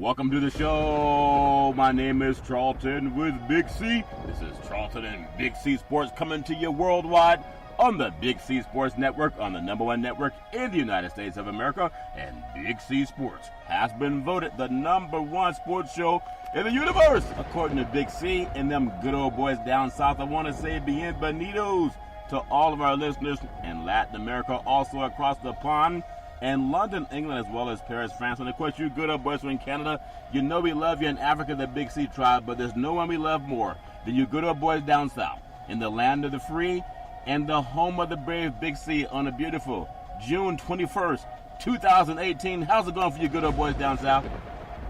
Welcome to the show. My name is Charlton with Big C. This is Charlton and Big C Sports coming to you worldwide on the Big C Sports Network, on the #1 network in the United States of America. And Big C Sports has been voted the #1 sports show in the universe, according to Big C and them good old boys down south. I want to say bienvenidos to all of our listeners in Latin America, also across the pond, and London, England, as well as Paris, France. And of course, you good old boys from Canada, you know we love you in Africa, the Big C tribe, but there's no one we love more than you good old boys down south in the land of the free and the home of the brave, Big C, on a beautiful June 21st, 2018. How's it going for you good old boys down south?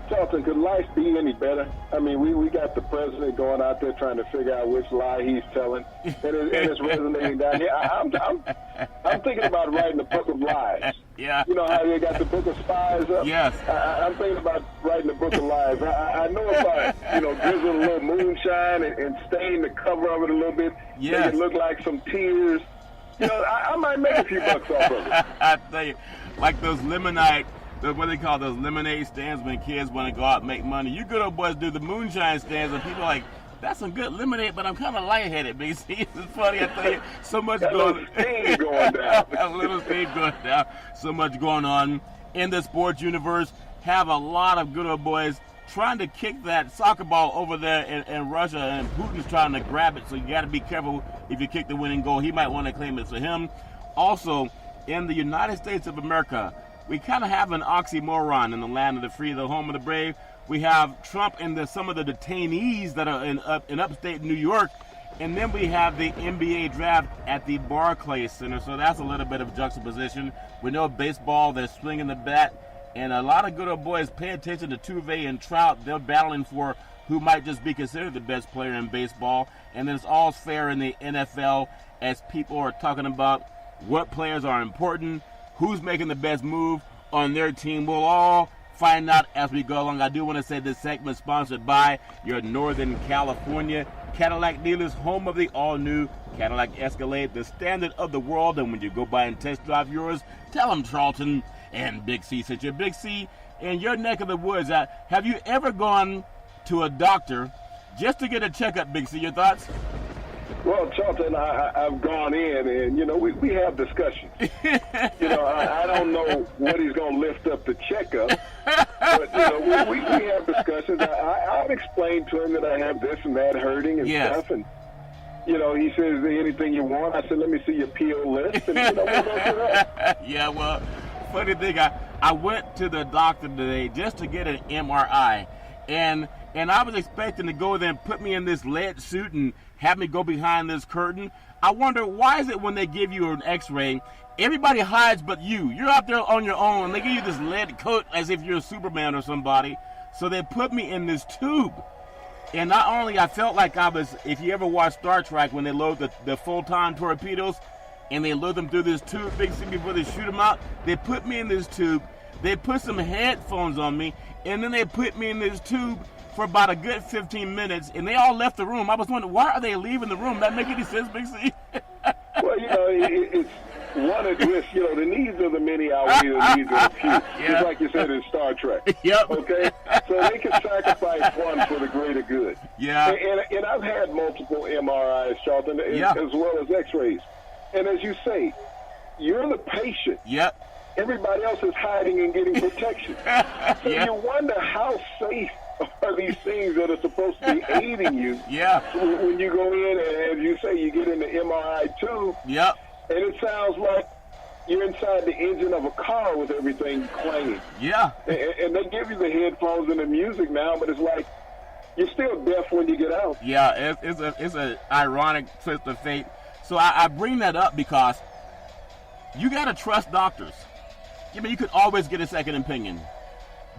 Charlton, could life be any better? I mean, we got the president going out there trying to figure out which lie he's telling, and it's resonating down here. I'm thinking about writing a book of lies. Yeah. You know how they got the book of spies up? Yes. I'm thinking about writing a book of lies. I know about, drizzling a little moonshine and staining the cover of it a little bit. Yes. Make it look like some tears. I might make a few bucks off of it. I tell you, like those lemonade, what they call those lemonade stands when kids want to go out and make money. You good old boys do the moonshine stands, and people are like, that's some good lemonade, but I'm kind of lightheaded, Big C. It's funny, I tell you, so much going down. A little steam going down. So much going on in the sports universe. Have a lot of good old boys trying to kick that soccer ball over there in Russia, and Putin's trying to grab it, so you got to be careful if you kick the winning goal. He might want to claim it for him. Also, in the United States of America, we kind of have an oxymoron in the land of the free, the home of the brave. We have Trump and some of the detainees that are in upstate New York, and then we have the NBA draft at the Barclays Center. So that's a little bit of juxtaposition. We know baseball, they're swinging the bat, and a lot of good old boys pay attention to Tuve and Trout. They're battling for who might just be considered the best player in baseball. And then it's all fair in the NFL as people are talking about what players are important, who's making the best move on their team. We'll all find out as we go along. I do want to say this segment is sponsored by your Northern California Cadillac dealers, home of the all-new Cadillac Escalade, the standard of the world. And when you go by and test drive yours, tell them Charlton and Big C sent you. Big C, in your neck of the woods, have you ever gone to a doctor just to get a checkup, Big C? Your thoughts? Well, Charlton, I've gone in, and, we have discussions. I don't know what he's going to lift up the checkup, but, we have discussions. I've explained to him that I have this and that hurting and stuff, and, he says, is there anything you want? I said, let me see your PO list, and, we'll go through that. Yeah, well, funny thing, I went to the doctor today just to get an MRI, and I was expecting to go there and put me in this lead suit and have me go behind this curtain. I wonder, why is it when they give you an x-ray, everybody hides but you? You're out there on your own, and they give you this lead coat as if you're a Superman or somebody. So they put me in this tube. And not only I felt like I was, if you ever watch Star Trek, when they load the full-time torpedoes, and they load them through this tube, Big C, before they shoot them out, they put me in this tube, they put some headphones on me, and then they put me in this tube for about a good 15 minutes, and they all left the room. I was wondering, why are they leaving the room? That make any sense, Big C? Well, it's one of this, the needs of the many outweigh the needs of the few. Yeah. Just like you said in Star Trek. Yep. Okay? So they can sacrifice one for the greater good. Yeah. And I've had multiple MRIs, Charlton, as well as x-rays. And as you say, you're the patient. Yep. Everybody else is hiding and getting protection. So you wonder how safe are these things that are supposed to be aiding you. Yeah. When you go in and, as you say, you get in the MRI tube. Yep. And it sounds like you're inside the engine of a car with everything clanging. Yeah. And they give you the headphones and the music now, but it's like you're still deaf when you get out. Yeah, it's an ironic twist of fate. So I bring that up because you got to trust doctors. You could always get a second opinion,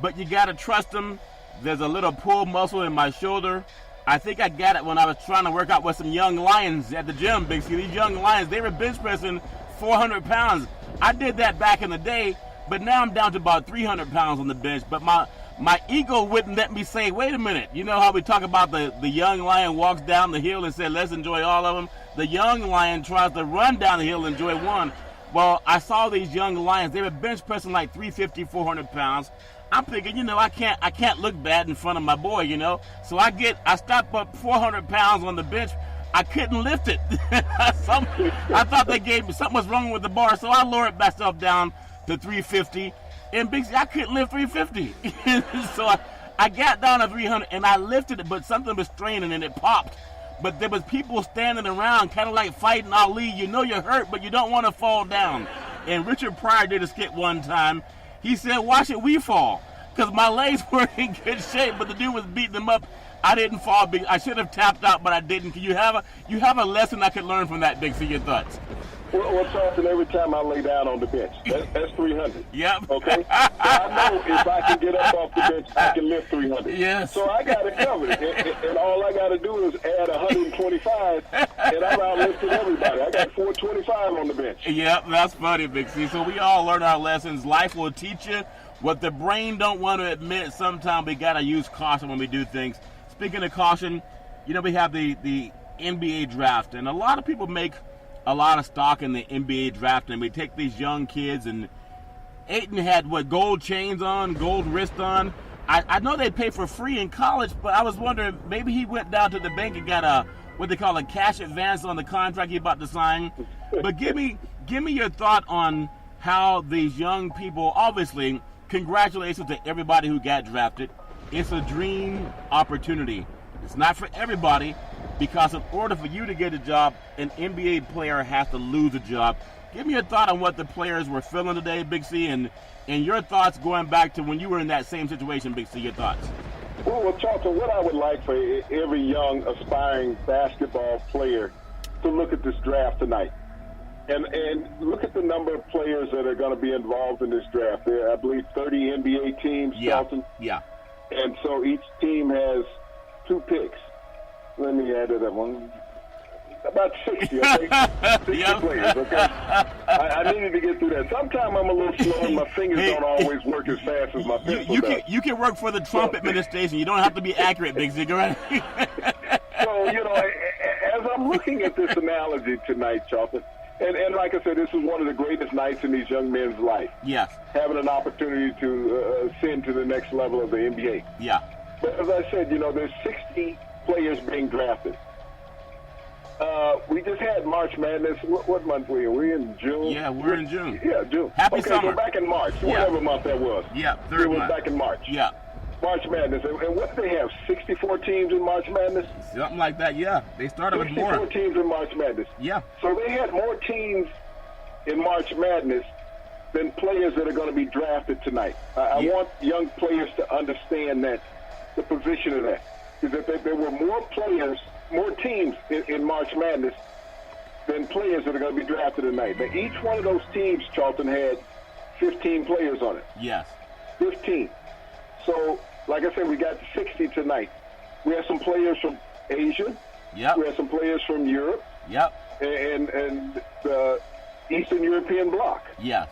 but you got to trust them. There's a little pull muscle in my shoulder. I think I got it when I was trying to work out with some young lions at the gym, Big C. These young lions, they were bench pressing 400 pounds. I did that back in the day, but now I'm down to about 300 pounds on the bench. But my ego wouldn't let me say, wait a minute. You know how we talk about the young lion walks down the hill and said, let's enjoy all of them? The young lion tries to run down the hill and enjoy one. Well, I saw these young lions. They were bench pressing like 350, 400 pounds. I'm thinking, I can't look bad in front of my boy, So I stop up 400 pounds on the bench. I couldn't lift it. I thought they gave me something was wrong with the bar, so I lowered myself down to 350. And Big C, I couldn't lift 350. So I got down to 300 and I lifted it, but something was straining and it popped. But there was people standing around, kind of like fighting Ali. You're hurt, but you don't want to fall down. And Richard Pryor did a skit one time. He said, "Why should we fall?" Because my legs were in good shape, but the dude was beating them up. I didn't fall. I should have tapped out, but I didn't. You have a lesson I could learn from that, Big C. Your thoughts? Well, Charlton, every time I lay down on the bench, that's 300. Yep. Okay? So I know if I can get up off the bench, I can lift 300. Yes. So I got it covered. And all I got to do is add 125, and I'm out lifting everybody. I got 425 on the bench. Yep, that's funny, Big C. So we all learn our lessons. Life will teach you what the brain don't want to admit. Sometimes we got to use caution when we do things. Speaking of caution, we have the NBA draft, and a lot of people make a lot of stock in the NBA draft, and we take these young kids, and Ayton had, gold chains on, gold wrist on. I know they pay for free in college, but I was wondering, maybe he went down to the bank and got what they call a cash advance on the contract he's about to sign. But give me your thought on how these young people, obviously, congratulations to everybody who got drafted. It's a dream opportunity. It's not for everybody, because in order for you to get a job, an NBA player has to lose a job. Give me your thought on what the players were feeling today, Big C, and your thoughts going back to when you were in that same situation, Big C, your thoughts. Well, Charlton, what I would like for every young, aspiring basketball player to look at this draft tonight. And look at the number of players that are going to be involved in this draft. There are, I believe, 30 NBA teams, Charlton. Yeah. And so each team has 2 picks. Let me add to that one. About 60, okay? 60 players, okay? I needed to get through that. Sometimes I'm a little slow and my fingers don't always work as fast as my pencil does. You can work for the Trump administration. You don't have to be accurate, Big Z, right? So, as I'm looking at this analogy tonight, Charlton, and like I said, this is one of the greatest nights in these young men's life. Yes. Having an opportunity to ascend to the next level of the NBA. Yeah. But as I said, there's 60 players being drafted. We just had March Madness. What month were we in? We're in June? Yeah, we're in June. Yeah, June. Happy summer. So back in March, whatever month that was. Yeah, It was month. back in March. Yeah. March Madness. And what did they have, 64 teams in March Madness? Something like that, yeah. They started with more. 64 teams in March Madness. Yeah. So they had more teams in March Madness than players that are going to be drafted tonight. I want young players to understand that, the position of that. Is that there were more players, more teams in March Madness than players that are going to be drafted tonight. Now, each one of those teams, Charlton, had 15 players on it. Yes. 15. So, like I said, we got 60 tonight. We have some players from Asia. Yep. We have some players from Europe. Yep. And the Eastern European bloc. Yes.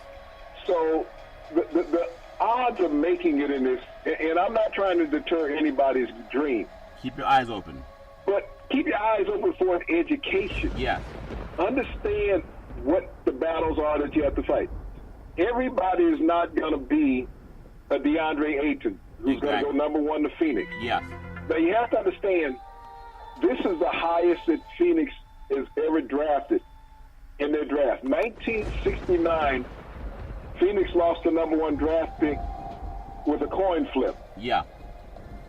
So the odds of making it in this, and I'm not trying to deter anybody's dream. Keep your eyes open. But keep your eyes open for an education. Yes. Understand what the battles are that you have to fight. Everybody is not going to be a DeAndre Ayton, who's going to go number 1 to Phoenix. Yes. Now, you have to understand, this is the highest that Phoenix has ever drafted in their draft. 1969, Phoenix lost the number 1 draft pick with a coin flip. Yeah.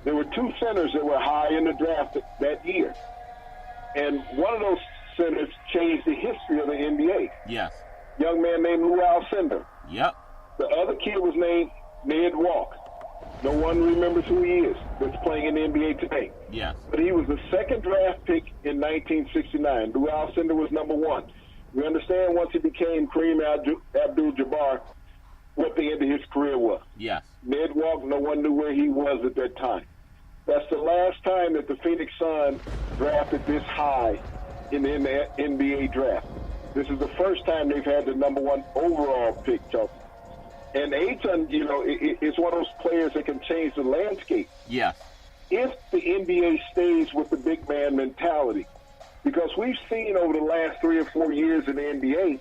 There were 2 centers that were high in the draft that year. And one of those centers changed the history of the NBA. Yes. Young man named Lou Alcindor. Yep. The other kid was named Ned Walk. No one remembers who he is that's playing in the NBA today. Yes. But he was the 2nd draft pick in 1969. Lou Alcindor was number 1. We understand once he became Kareem Abdul-Jabbar what the end of his career was. Yes. Ned Walk, no one knew where he was at that time. That's the last time that the Phoenix Suns drafted this high in the NBA draft. This is the first time they've had the number 1 overall pick, Charlton. And Ayton, is one of those players that can change the landscape. Yes. If the NBA stays with the big man mentality, because we've seen over the last 3 or 4 years in the NBA,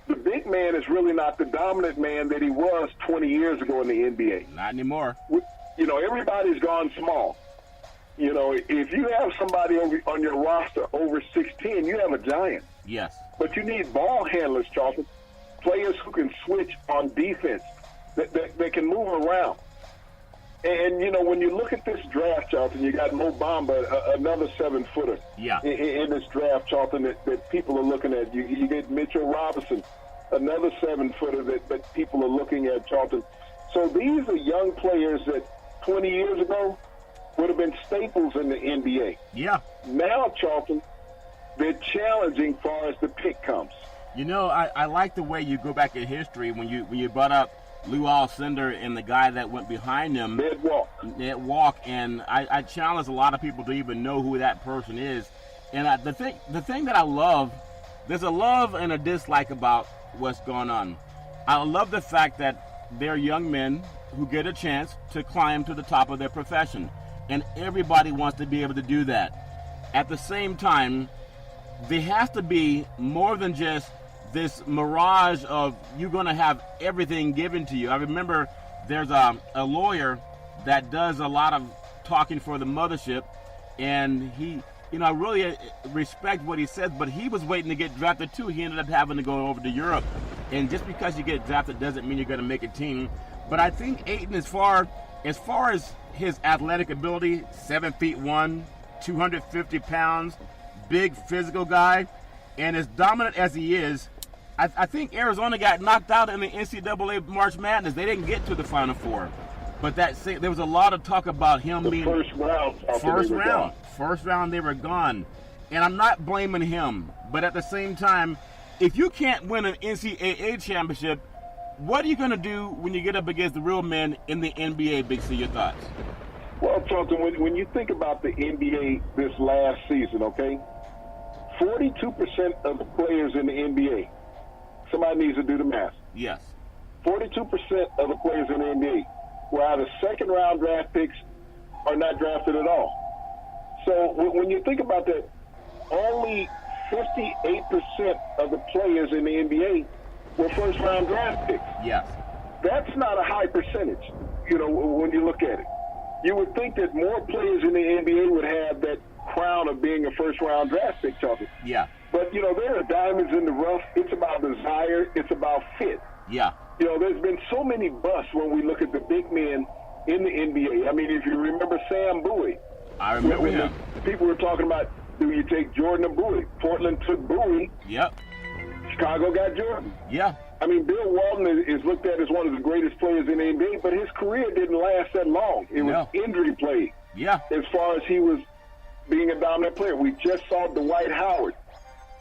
the big man is really not the dominant man that he was 20 years ago in the NBA. Not anymore. You know, everybody's gone small. You know, if you have somebody on your roster over 6'10", you have a giant. Yes. But you need ball handlers, Charlton, players who can switch on defense, that can move around. And, you know, when you look at this draft, Charlton, you got Mo Bamba, another 7-footer in this draft, Charlton, that people are looking at. You get Mitchell Robinson, another 7-footer that people are looking at, Charlton. So these are young players that 20 years ago would have been staples in the NBA. Yeah. Now, Charlton, they're challenging far as the pick comes. You know, I like the way you go back in history when you brought up Lou Alcindor and the guy that went behind him. Ned Walk. And I challenge a lot of people to even know who that person is. And the thing that I love, there's a love and a dislike about what's going on. I love the fact that they're young men who get a chance to climb to the top of their profession. And everybody wants to be able to do that. At the same time, there has to be more than just this mirage of you're going to have everything given to you. I remember there's a lawyer that does a lot of talking for the mothership, and he, you know, I really respect what he says, but he was waiting to get drafted too. He ended up having to go over to Europe. And just because you get drafted doesn't mean you're going to make a team. But I think Ayton, as far as his athletic ability, 7'1", 250 pounds, big physical guy, and as dominant as he is, I think Arizona got knocked out in the NCAA March Madness. They didn't get to the Final Four. But there was a lot of talk about him being first round. First round, they were gone. And I'm not blaming him. But at the same time, if you can't win an NCAA championship, what are you going to do when you get up against the real men in the NBA, Big C? Your thoughts? Well, Charlton, when you think about the NBA this last season, okay, 42% of the players in the NBA, somebody needs to do the math. Yes. 42% of the players in the NBA were either second-round draft picks or not drafted at all. So when you think about that, only 58% of the players in the NBA were first-round draft picks. Yes. That's not a high percentage, you know, when you look at it. You would think that more players in the NBA would have that crown of being a first-round draft pick, Charlton. Yeah. But, you know, there are diamonds in the rough. It's about desire. It's about fit. Yeah. You know, there's been so many busts when we look at the big men in the NBA. I mean, if you remember Sam Bowie. I remember him. People were talking about, do you take Jordan or Bowie? Portland took Bowie. Yep. Chicago got Jordan. Yeah. I mean, Bill Walton is looked at as one of the greatest players in the NBA, but his career didn't last that long. It was injury plagued. Yeah. As far as he was being a dominant player. We just saw Dwight Howard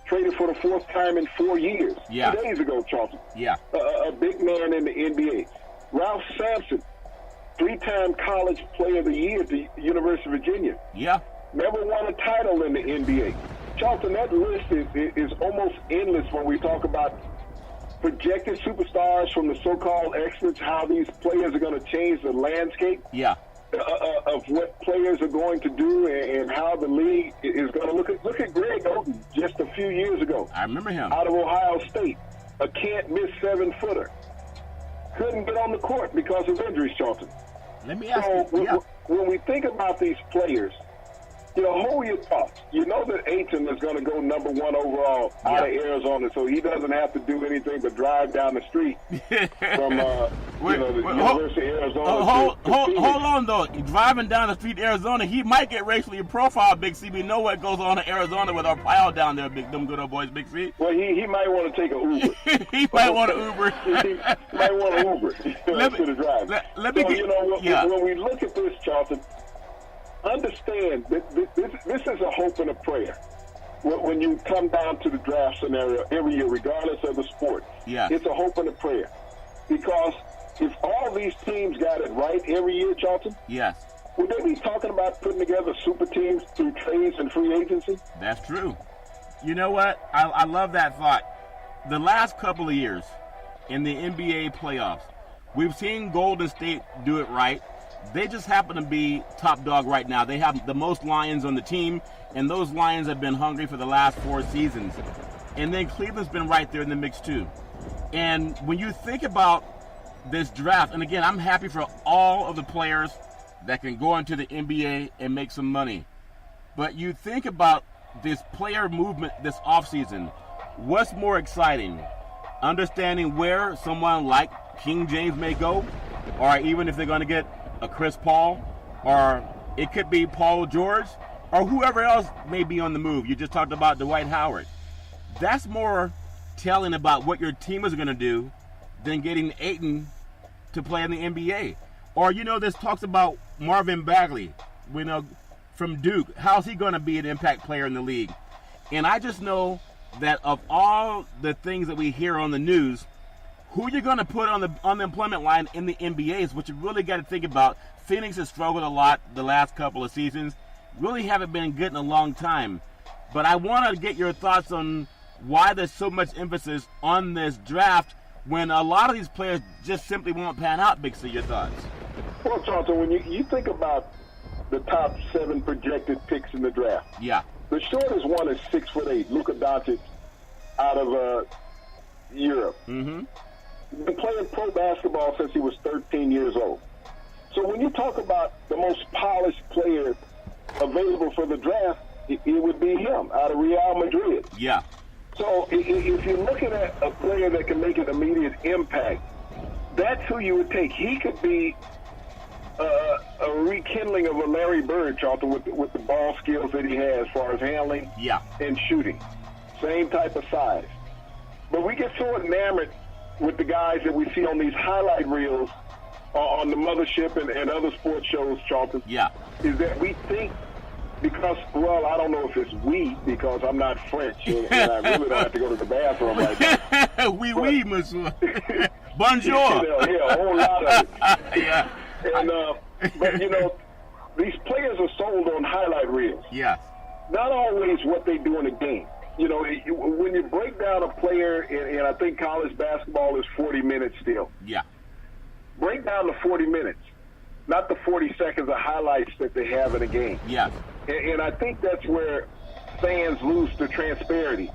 traded for the fourth time in 4 years. 2 days ago, Charlton. Yeah. A big man in the NBA. Ralph Sampson, 3-time college player of the year at the University of Virginia. Yeah. Never won a title in the NBA. Charlton, that list is almost endless when we talk about projected superstars from the so-called experts, how these players are going to change the landscape. Yeah. Of what players are going to do and how the league is going to look at Greg Oden just a few years ago. I remember him. Out of Ohio State, a can't-miss 7-footer. Couldn't get on the court because of injuries, Charlton. Let me ask you. When we think about these players, you know, hold your thoughts. You know that Ayton is going to go number 1 overall out of Arizona, so he doesn't have to do anything but drive down the street from the University of Arizona. Hold on, though. Driving down the street in Arizona, he might get racially profiled, Big C. We know what goes on in Arizona with our pile down there, them good old boys, Big C. Well, he might want to take an Uber. He might want to Uber. He might want an Uber instead of driving. When we look at this, Charlton, understand that this is a hope and a prayer. When you come down to the draft scenario every year, regardless of the sport, it's a hope and a prayer. Because if all these teams got it right every year, Charlton, would they be talking about putting together super teams through trades and free agency? That's true. You know what? I love that thought. The last couple of years in the NBA playoffs, we've seen Golden State do it right. They just happen to be top dog right now. They have the most Lions on the team, and those Lions have been hungry for the last 4 seasons. And then Cleveland's been right there in the mix too. And when you think about this draft, and again, I'm happy for all of the players that can go into the NBA and make some money. But you think about this player movement this offseason, what's more exciting? Understanding where someone like King James may go, or even if they're going to get a Chris Paul, or it could be Paul George, or whoever else may be on the move. You just talked about Dwight Howard. That's more telling about what your team is going to do than getting Ayton to play in the NBA. Or, this talks about Marvin Bagley, from Duke. How's he going to be an impact player in the league? And I just know that of all the things that we hear on the news, who you're going to put on the unemployment line in the NBA is what you really got to think about. Phoenix has struggled a lot the last couple of seasons. Really haven't been good in a long time. But I want to get your thoughts on why there's so much emphasis on this draft when a lot of these players just simply won't pan out. Big C, your thoughts? Well, Charlton, when you think about the top 7 projected picks in the draft, yeah, the shortest one is 6'8", Luka Doncic out of Europe. Mm-hmm. He's been playing pro basketball since he was 13 years old. So when you talk about the most polished player available for the draft, it would be him out of Real Madrid. Yeah. So if you're looking at a player that can make an immediate impact, that's who you would take. He could be a rekindling of a Larry Bird, Charlton, with the ball skills that he has as far as handling and shooting. Same type of size. But we get so enamored with the guys that we see on these highlight reels on the Mothership and other sports shows, Charlton, is that we think because, well, I don't know if it's we, because I'm not French, and I really don't have to go to the bathroom right now. Oui, monsieur. Bonjour. A whole lot of it. Yeah. And, but, these players are sold on highlight reels. Yeah. Not always what they do in a game. When you break down a player, and I think college basketball is 40 minutes still. Yeah. Break down the 40 minutes, not the 40 seconds of highlights that they have in a game. Yeah. And I think that's where fans lose the transparency,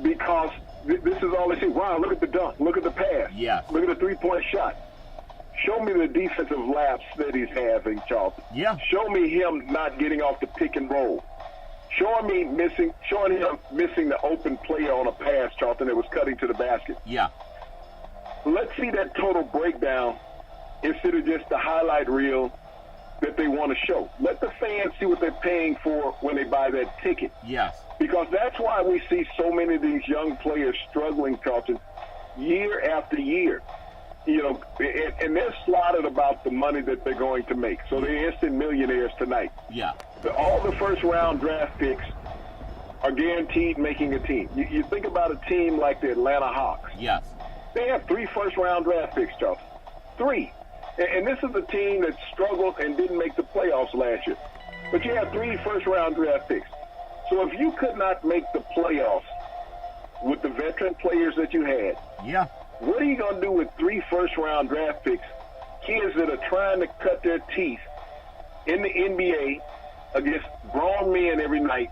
because this is all they see. Wow, look at the dunk. Look at the pass. Yeah. Look at the three-point shot. Show me the defensive laps that he's having, Charlton. Yeah. Show me him not getting off the pick and roll. Showing him missing the open player on a pass, Charlton, that was cutting to the basket. Yeah. Let's see that total breakdown instead of just the highlight reel that they want to show. Let the fans see what they're paying for when they buy that ticket. Yes. Because that's why we see so many of these young players struggling, Charlton, year after year. And they're slotted about the money that they're going to make. So they're instant millionaires tonight. Yeah. All the first-round draft picks are guaranteed making a team. You think about a team like the Atlanta Hawks. Yes. They have 3 first-round draft picks, Charlton. 3. And this is a team that struggled and didn't make the playoffs last year. But you have 3 first-round draft picks. So if you could not make the playoffs with the veteran players that you had, what are you going to do with 3 first-round draft picks, kids that are trying to cut their teeth in the NBA against grown men every night?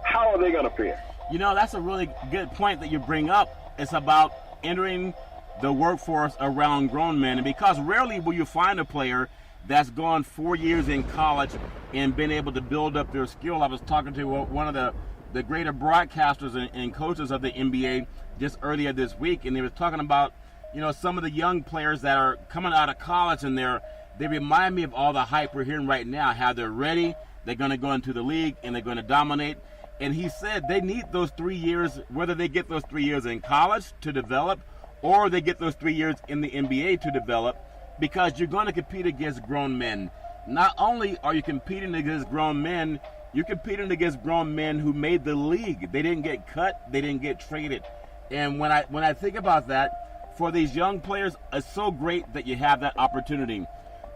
How are they going to fare? That's a really good point that you bring up. It's about entering the workforce around grown men. And because rarely will you find a player that's gone 4 years in college and been able to build up their skill. I was talking to one of the greater broadcasters and coaches of the NBA just earlier this week, and they were talking about, some of the young players that are coming out of college, and they remind me of all the hype we're hearing right now, how they're ready, they're going to go into the league, and they're going to dominate. And he said they need those 3 years, whether they get those 3 years in college to develop or they get those 3 years in the NBA to develop, because you're going to compete against grown men. Not only are you competing against grown men, you're competing against grown men who made the league. They didn't get cut. They didn't get traded. And when I think about that, for these young players, it's so great that you have that opportunity.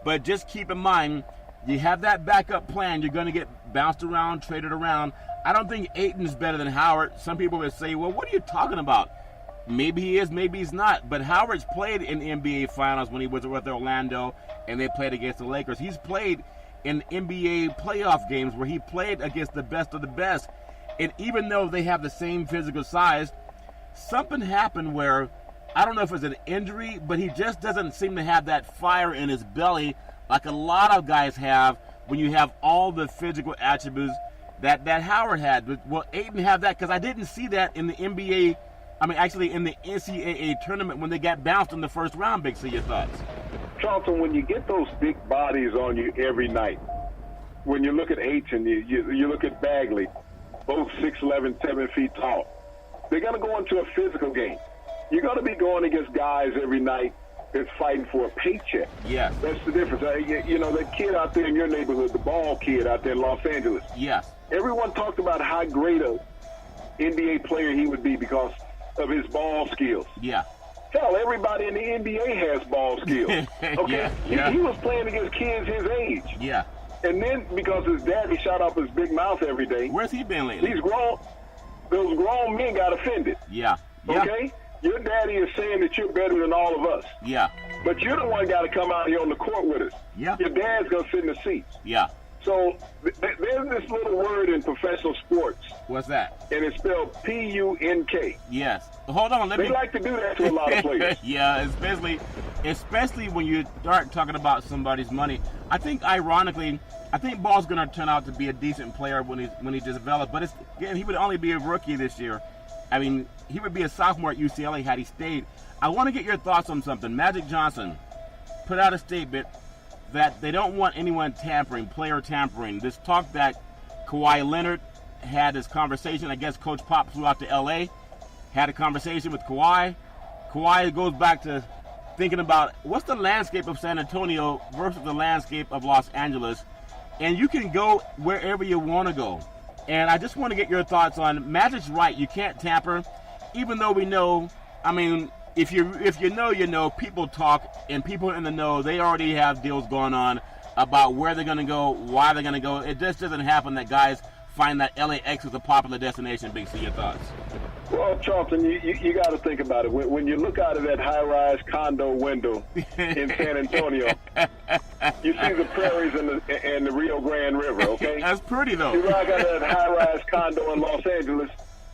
But just keep in mind, you have that backup plan. You're going to get bounced around, traded around. I don't think Ayton's better than Howard. Some people would say, well, what are you talking about? Maybe he is, maybe he's not. But Howard's played in the NBA Finals when he was with Orlando, and they played against the Lakers. He's played in NBA playoff games where he played against the best of the best. And even though they have the same physical size, something happened where I don't know if it's an injury, but he just doesn't seem to have that fire in his belly like a lot of guys have when you have all the physical attributes that Howard had. But will Ayton have that? Because I didn't see that in the NBA. I mean, actually in the NCAA tournament when they got bounced in the first round. Big C, your thoughts? Charlton, when you get those big bodies on you every night, when you look at Ayton, you look at Bagley, both 6'11", 7 feet tall, they're going to go into a physical game. You're going to be going against guys every night that's fighting for a paycheck. Yeah. That's the difference. You know, that kid out there in your neighborhood, the ball kid out there in Los Angeles. Yes. Everyone talked about how great a NBA player he would be because of his ball skills. Yeah. Hell, everybody in the NBA has ball skills. Okay? Yeah. He was playing against kids his age. Yeah. And then because his daddy shot off his big mouth every day. Where's he been lately? Those grown men got offended. Yeah. Yeah. Okay? Your daddy is saying that you're better than all of us. Yeah. But you're the one got to come out here on the court with us. Yeah. Your dad's going to sit in the seats. Yeah. So there's this little word in professional sports. What's that? And it's spelled P-U-N-K. Yes. Hold on. They like to do that to a lot of players. Yeah, especially when you start talking about somebody's money. I think, ironically, Ball's going to turn out to be a decent player when he develops. But he would only be a rookie this year. I mean, he would be a sophomore at UCLA had he stayed. I want to get your thoughts on something. Magic Johnson put out a statement that they don't want anyone tampering, player tampering. This talk that Kawhi Leonard had this conversation. I guess Coach Pop flew out to L.A., had a conversation with Kawhi. Kawhi goes back to thinking about what's the landscape of San Antonio versus the landscape of Los Angeles. And you can go wherever you want to go. And I just want to get your thoughts on Magic's right. You can't tamper, even though we know, I mean, if you know, you know, people talk, and people in the know, they already have deals going on about where they're going to go, why they're going to go. It just doesn't happen that guys find that LAX is a popular destination. Big C, your thoughts? Well, Charlton, you got to think about it. When you look out of that high-rise condo window in San Antonio, you see the prairies and the Rio Grande River, okay? That's pretty, though. You walk out of that high-rise condo in Los Angeles,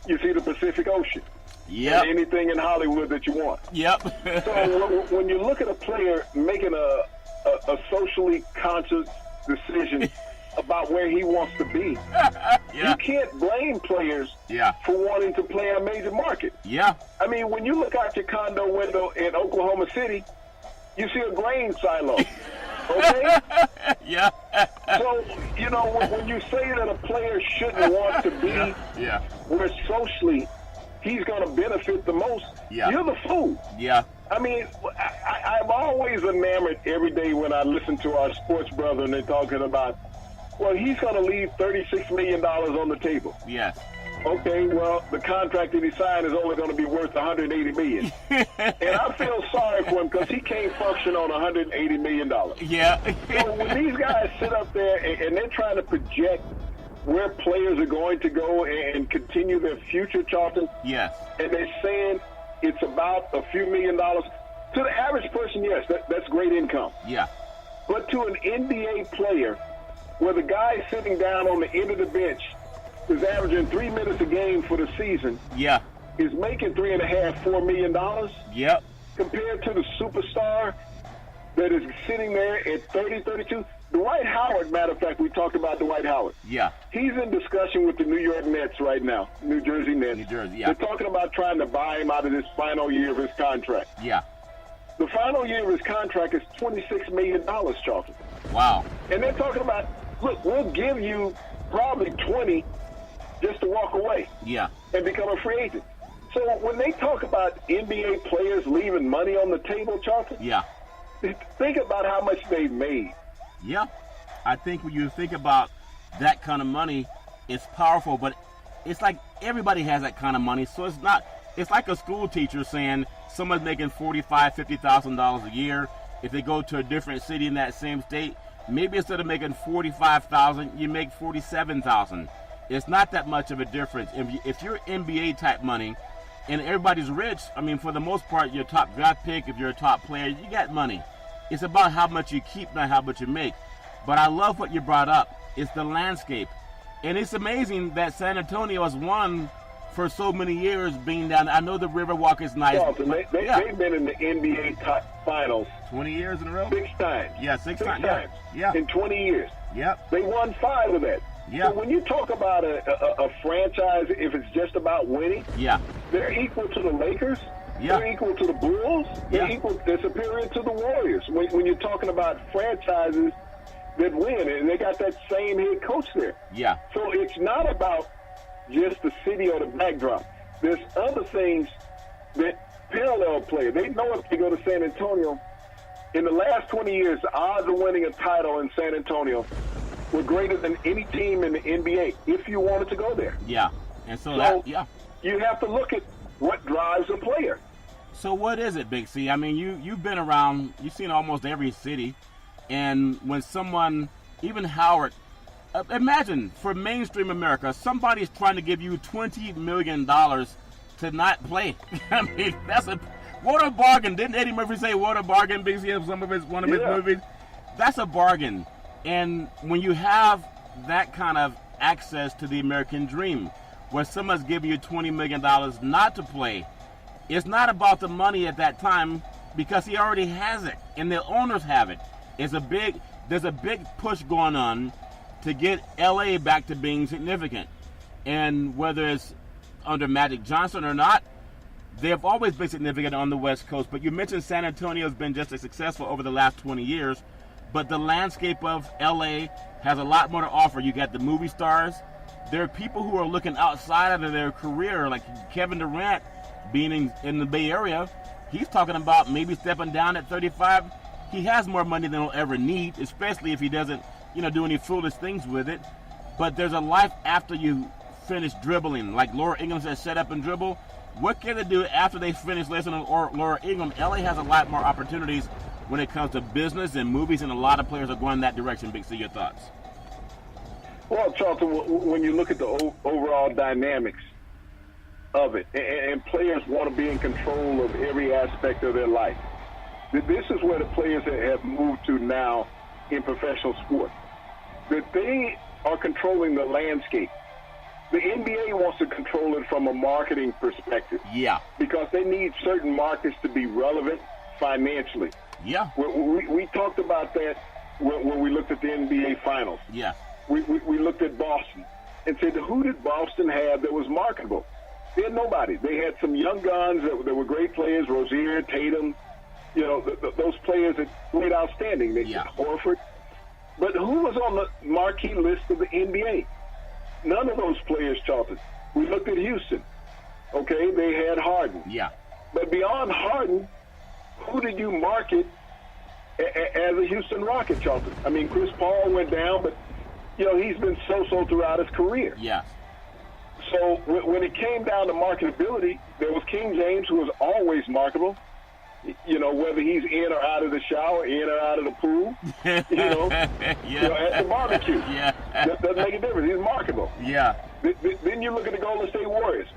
you see the Pacific Ocean. Yep. And anything in Hollywood that you want. Yep. So when you look at a player making a socially conscious decision about where he wants to be, you can't blame players for wanting to play in a major market. Yeah. I mean, when you look out your condo window in Oklahoma City, you see a grain silo. Okay? Yeah. So, you know, when you say that a player shouldn't want to be where socially he's going to benefit the most, you're the fool. Yeah. I mean, I'm always enamored every day when I listen to our sports brother and they're talking about, well, he's going to leave $36 million on the table. Yes. Okay, well, the contract that he signed is only going to be worth $180 million. And I feel sorry for him because he can't function on $180 million. Yeah. So when these guys sit up there and they're trying to project where players are going to go and continue their future, Charlton, yes, and they're saying it's about a few $1 million, to the average person, yes, that's great income. Yeah. But to an NBA player, where the guy sitting down on the end of the bench is averaging 3 minutes a game for the season, is making $3.5–4 million. Yep. Compared to the superstar that is sitting there at 30, 32. Dwight Howard, matter of fact, we talked about Dwight Howard. Yeah. He's in discussion with the New York Nets right now, New Jersey Nets. New Jersey, yeah. They're talking about trying to buy him out of this final year of his contract. Yeah. The final year of his contract is $26 million, Charlton. Wow. And they're talking about, look, we'll give you probably 20 just to walk away. Yeah. And become a free agent. So when they talk about NBA players leaving money on the table, Charlton, think about how much they've made. Yeah. I think when you think about that kind of money, it's powerful, but it's like everybody has that kind of money. So it's like a school teacher saying someone's making $45,000, $50,000 a year. If they go to a different city in that same state, maybe instead of making $45,000, you make $47,000. It's not that much of a difference. If you're NBA type money and everybody's rich, I mean, for the most part, you're a top draft pick. If you're a top player, you got money. It's about how much you keep, not how much you make. But I love what you brought up. It's the landscape. And it's amazing that San Antonio has won for so many years being down. I know the Riverwalk is nice. Charlton, they've been in the NBA Finals 20 years in a row? 6 times. Yeah, six times. Yeah. In 20 years. Yep. They won 5 of that. Yeah. So when you talk about a franchise, if it's just about winning, Yeah. they're equal to the Lakers. Yeah. They're equal to the Bulls. They're superior to the Warriors. When you're talking about franchises that win, and they got that same head coach there. Yeah. So it's not about just the city or the backdrop. There's other things that parallel play. They know if they go to San Antonio, in the last 20 years, the odds of winning a title in San Antonio were greater than any team in the NBA if you wanted to go there. Yeah. And so you have to look at what drives a player. So what is it, Big C? I mean, you've been around, you've seen almost every city, and when someone, even Howard, imagine for mainstream America, somebody's trying to give you $20 million to not play. I mean, what a bargain. Didn't Eddie Murphy say what a bargain, Big C, in one of his movies? That's a bargain. And when you have that kind of access to the American dream, where someone's giving you $20 million not to play, it's not about the money at that time because he already has it, and the owners have it. There's a big push going on to get LA back to being significant. And whether it's under Magic Johnson or not, they have always been significant on the West Coast. But you mentioned San Antonio has been just as successful over the last 20 years. But the landscape of LA has a lot more to offer. You got the movie stars. There are people who are looking outside of their career, like Kevin Durant being in the Bay Area. He's talking about maybe stepping down at 35. He has more money than he'll ever need, especially if he doesn't, do any foolish things with it. But there's a life after you finish dribbling. Like Laura Ingram says, shut up and dribble. What can they do after they finish listening to Laura Ingram? LA has a lot more opportunities when it comes to business and movies, and a lot of players are going that direction. Big C, your thoughts? Well, Charlton, when you look at the overall dynamics of it, and players want to be in control of every aspect of their life, this is where the players have moved to now in professional sports. That they are controlling the landscape. The NBA wants to control it from a marketing perspective. Yeah. Because they need certain markets to be relevant financially. Yeah. We talked about that when we looked at the NBA Finals. Yeah. We looked at Boston and said, who did Boston have that was marketable? They had nobody. They had some young guns that were great players, Rozier, Tatum, those players that played outstanding. Horford. But who was on the marquee list of the NBA? None of those players, Charlton. We looked at Houston. Okay, they had Harden. Yeah. But beyond Harden, who did you market as a Houston Rocket, Charlton? I mean, Chris Paul went down, but, he's been so-so throughout his career. Yeah. So when it came down to marketability, there was King James, who was always marketable. Whether he's in or out of the shower, in or out of the pool, at the barbecue. Yeah. That doesn't make a difference. He's marketable. Yeah. Then you look at the Golden State Warriors.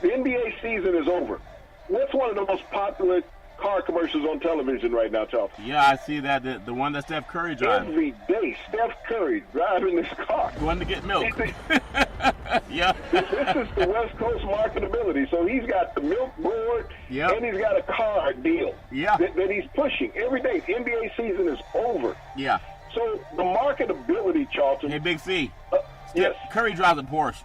The NBA season is over. What's one of the most popular car commercials on television right now, Charles? Yeah, I see that. The one that Steph Curry drives. Every day, Steph Curry driving this car. Going to get milk. Yeah. This is the West Coast marketability. So he's got the milk board, and he's got a car deal that he's pushing every day. The NBA season is over. Yeah. So the marketability, Charlton. Hey, Big C. Yes. Curry drives a Porsche.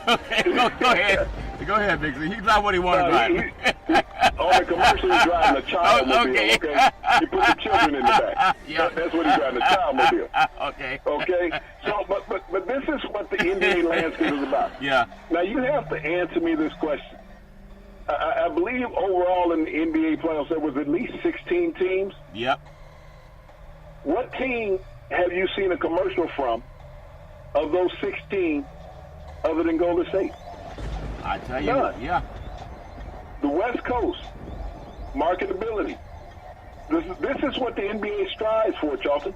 Okay, go ahead. Go ahead, Big C. He drives what he wants to drive. On the commercial, he's driving a child-mobile, okay? You put the children in the back. Yeah. That's what he's driving, a child-mobile. Okay. Okay? So, but this is what the NBA landscape is about. Yeah. Now, you have to answer me this question. I believe overall in the NBA playoffs, there was at least 16 teams. Yep. What team have you seen a commercial from of those 16 other than Golden State? I tell you, None. Yeah. The West Coast, marketability. This is what the NBA strives for, Charlton.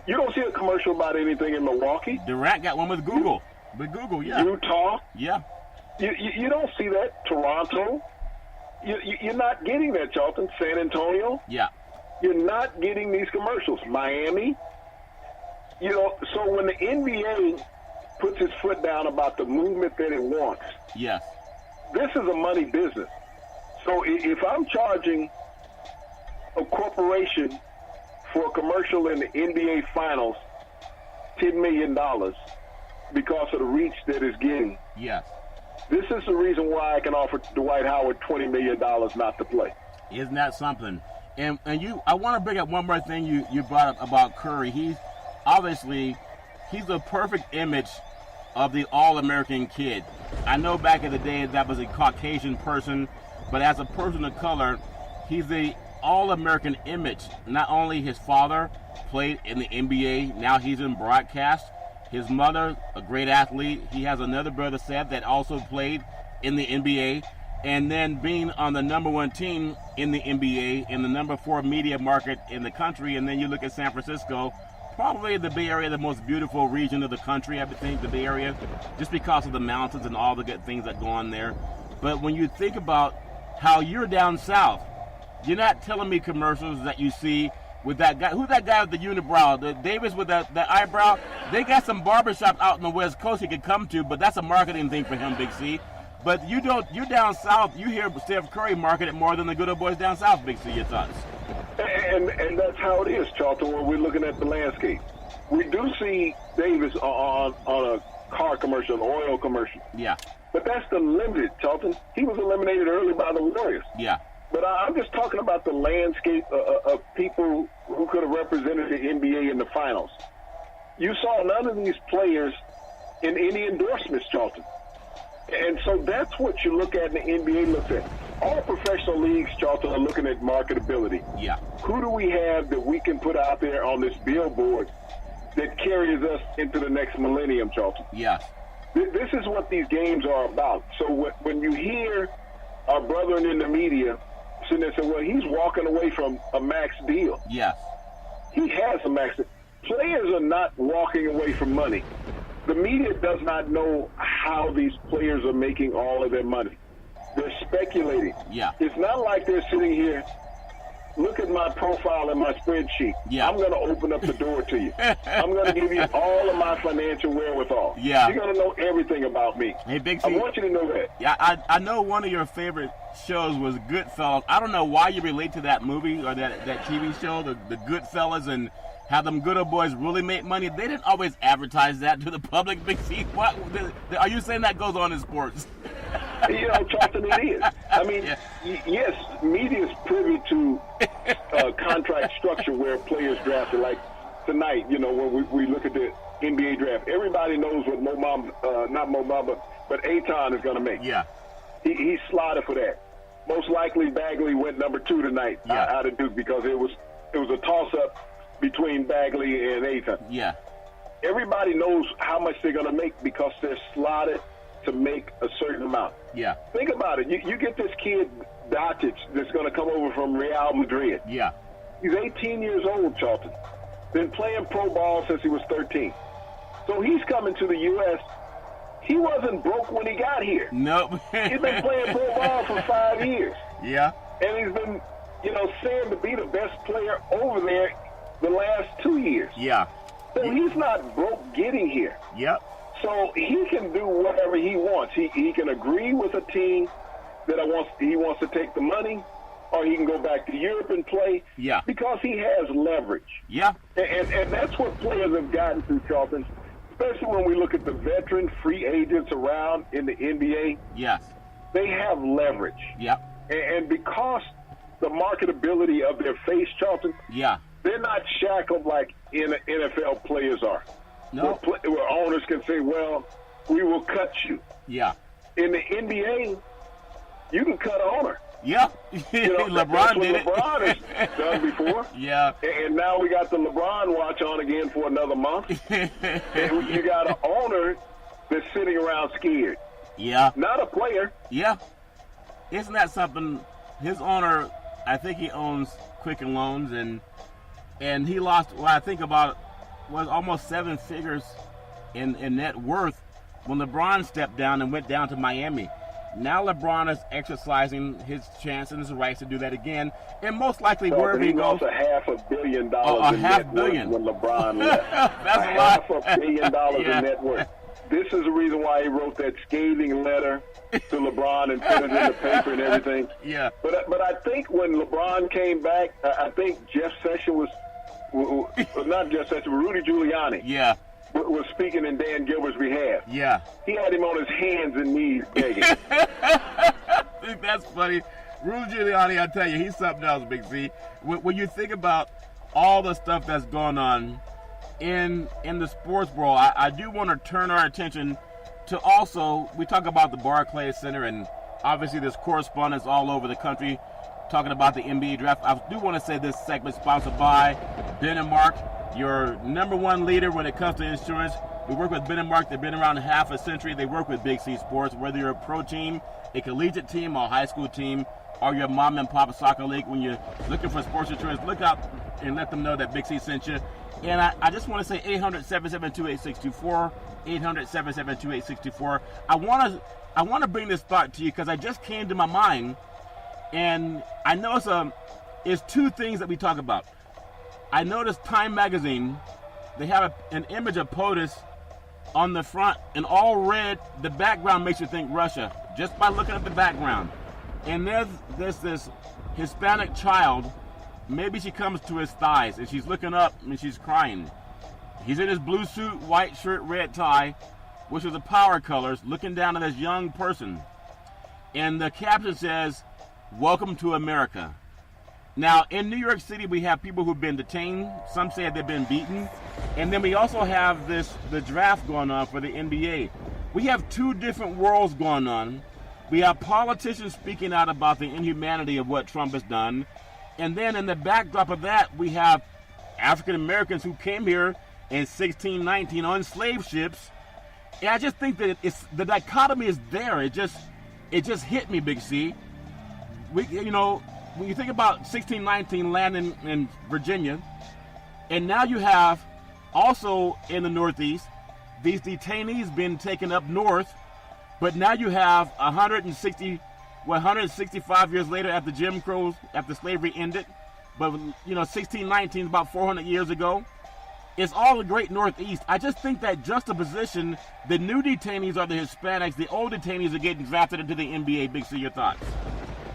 You don't see a commercial about anything in Milwaukee. Durant got one with Google. Yeah. Utah. Yeah. You don't see that. Toronto. You're not getting that, Charlton. San Antonio. Yeah. You're not getting these commercials. Miami. So when the NBA puts its foot down about the movement that it wants, yes, this is a money business. So if I'm charging a corporation for a commercial in the NBA Finals $10 million because of the reach that it's getting, Yes. this is the reason why I can offer Dwight Howard $20 million not to play. Isn't that something? And I want to bring up one more thing you brought up about Curry. He's a perfect image of the All-American kid. I know back in the day that was a Caucasian person, but as a person of color, he's the All-American image. Not only his father played in the NBA, now he's in broadcast. His mother, a great athlete. He has another brother, Seth, that also played in the NBA. And then being on the number 1 team in the NBA, in the number 4 media market in the country, and then you look at San Francisco, probably the Bay Area, the most beautiful region of the country, I would think, the Bay Area, just because of the mountains and all the good things that go on there. But when you think about how you're down south, you're not telling me commercials that you see with that guy. Who's that guy with the unibrow? The Davis with that eyebrow? They got some barbershops out in the West Coast he could come to, but that's a marketing thing for him, Big C. But you're down south, you hear Steph Curry market it more than the good old boys down south, Big C, your thoughts? And that's how it is, Charlton, when we're looking at the landscape. We do see Davis on a car commercial, an oil commercial. Yeah. But that's the limited, Charlton. He was eliminated early by the Warriors. Yeah. But I'm just talking about the landscape of people who could have represented the NBA in the finals. You saw none of these players in any endorsements, Charlton. And so that's what you look at and the NBA looks at. All professional leagues, Charlton, are looking at marketability. Yeah. Who do we have that we can put out there on this billboard that carries us into the next millennium, Charlton? Yeah. This is what these games are about. So when you hear our brethren in the media sitting there saying, well, he's walking away from a max deal. Yes. He has a max deal. Players are not walking away from money. The media does not know how these players are making all of their money. They're speculating. Yeah. It's not like they're sitting here, look at my profile and my spreadsheet. Yeah. I'm going to open up the door to you. I'm going to give you all of my financial wherewithal. Yeah. You're going to know everything about me. Hey, Big C. I want you to know that. Yeah, I know one of your favorite shows was Goodfellas. I don't know why you relate to that movie or that TV show, the Goodfellas, and how them good old boys really make money. They didn't always advertise that to the public, Big C. What are you saying that goes on in sports? You know, Charlton, it is. I mean, Yeah. Yes, media is privy to contract structure where players drafted. Like tonight, you know, when we look at the NBA draft, everybody knows what not Mo Bamba, but Ayton is going to make. Yeah. He's slotted for that. Most likely, Bagley went number 2 tonight out of Duke because it was a toss-up between Bagley and Ayton. Yeah. Everybody knows how much they're going to make because they're slotted to make a certain amount. Yeah. Think about it. You get this kid, Doncic, that's going to come over from Real Madrid. Yeah. He's 18 years old, Charlton. Been playing pro ball since he was 13. So he's coming to the U.S. He wasn't broke when he got here. Nope. He's been playing pro ball for 5 years. Yeah. And he's been, said to be the best player over there the last 2 years. Yeah. So he's not broke getting here. Yep. So he can do whatever he wants. He can agree with a team that he wants to take the money, or he can go back to Europe and play. Yeah. Because he has leverage. Yeah. And that's what players have gotten to, Charlton, especially when we look at the veteran free agents around in the NBA. Yes. They have leverage. Yeah. And because the marketability of their face, Charlton, Yeah. they're not shackled like NFL players are. No. Where owners can say, well, we will cut you. Yeah. In the NBA, you can cut an owner. Yeah. LeBron LeBron did it. LeBron has done before. Yeah. And now we got the LeBron watch on again for another month. And you got an owner that's sitting around scared. Yeah. Not a player. Yeah. Isn't that something? His owner, I think he owns Quicken Loans, and he lost, I think was almost 7 figures in net worth when LeBron stepped down and went down to Miami. Now LeBron is exercising his chance and his rights to do that again, and most likely wherever he goes. He lost $500 million a in half net billion worth when LeBron left. That's a lot. $500 million Yeah. in net worth. this is the reason why he wrote that scathing letter to LeBron and put it in the paper and everything. Yeah. But I think when LeBron came back, I think Jeff Sessions not Jeff Sessions, but Rudy Giuliani. Yeah. Was speaking in Dan Gilbert's behalf. Yeah. He had him on his hands and knees begging. That's funny. Rudy Giuliani, I tell you, he's something else, Big C. When you think about all the stuff that's going on in the sports world, I do want to turn our attention to also, we talk about the Barclays Center, and obviously there's correspondents all over the country talking about the NBA draft. I do want to say this segment sponsored by Ben and Mark, your number one leader when it comes to insurance. We work with Ben and Mark. They've been around half a century. They work with Big C Sports. Whether you're a pro team, a collegiate team, or a high school team, or your mom and pop soccer league, when you're looking for sports insurance, look out and let them know that Big C sent you. And I just want to say 800-772-8624, 800-772-8624. I want to bring this thought to you because I just came to my mind, and I know it's two things that we talk about. I noticed Time Magazine, they have an image of POTUS on the front, and all red. The background makes you think Russia, just by looking at the background. And there's this Hispanic child, maybe she comes to his thighs, and she's looking up, and she's crying. He's in his blue suit, white shirt, red tie, which are the power colors, looking down at this young person. And the caption says, "Welcome to America." Now, in New York City, we have people who've been detained. Some say they've been beaten. And then we also have the draft going on for the NBA. We have two different worlds going on. We have politicians speaking out about the inhumanity of what Trump has done. And then in the backdrop of that, we have African Americans who came here in 1619 on slave ships. And I just think that the dichotomy is there. It just hit me, Big C. When you think about 1619 landing in Virginia, and now you have also in the Northeast, these detainees being taken up north, but now you have 165 years later after Jim Crow, after slavery ended, but 1619 is about 400 years ago. It's all the great Northeast. I just think that juxtaposition, the new detainees are the Hispanics, the old detainees are getting drafted into the NBA. Big C, your thoughts?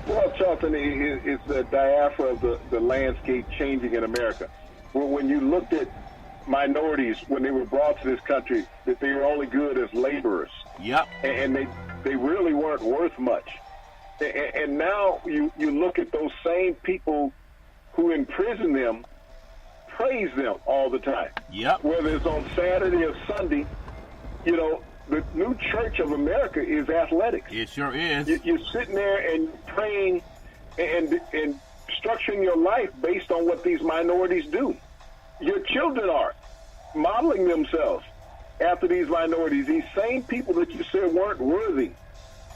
Well, Charlton, it's the diaspora of the landscape changing in America. When you looked at minorities when they were brought to this country, that they were only good as laborers. Yep. And they really weren't worth much. And now you look at those same people who imprison them, praise them all the time. Yep. Whether it's on Saturday or Sunday, the new church of America is athletics. It sure is. You're sitting there and praying and structuring your life based on what these minorities do. Your children are modeling themselves after these minorities, these same people that you said weren't worthy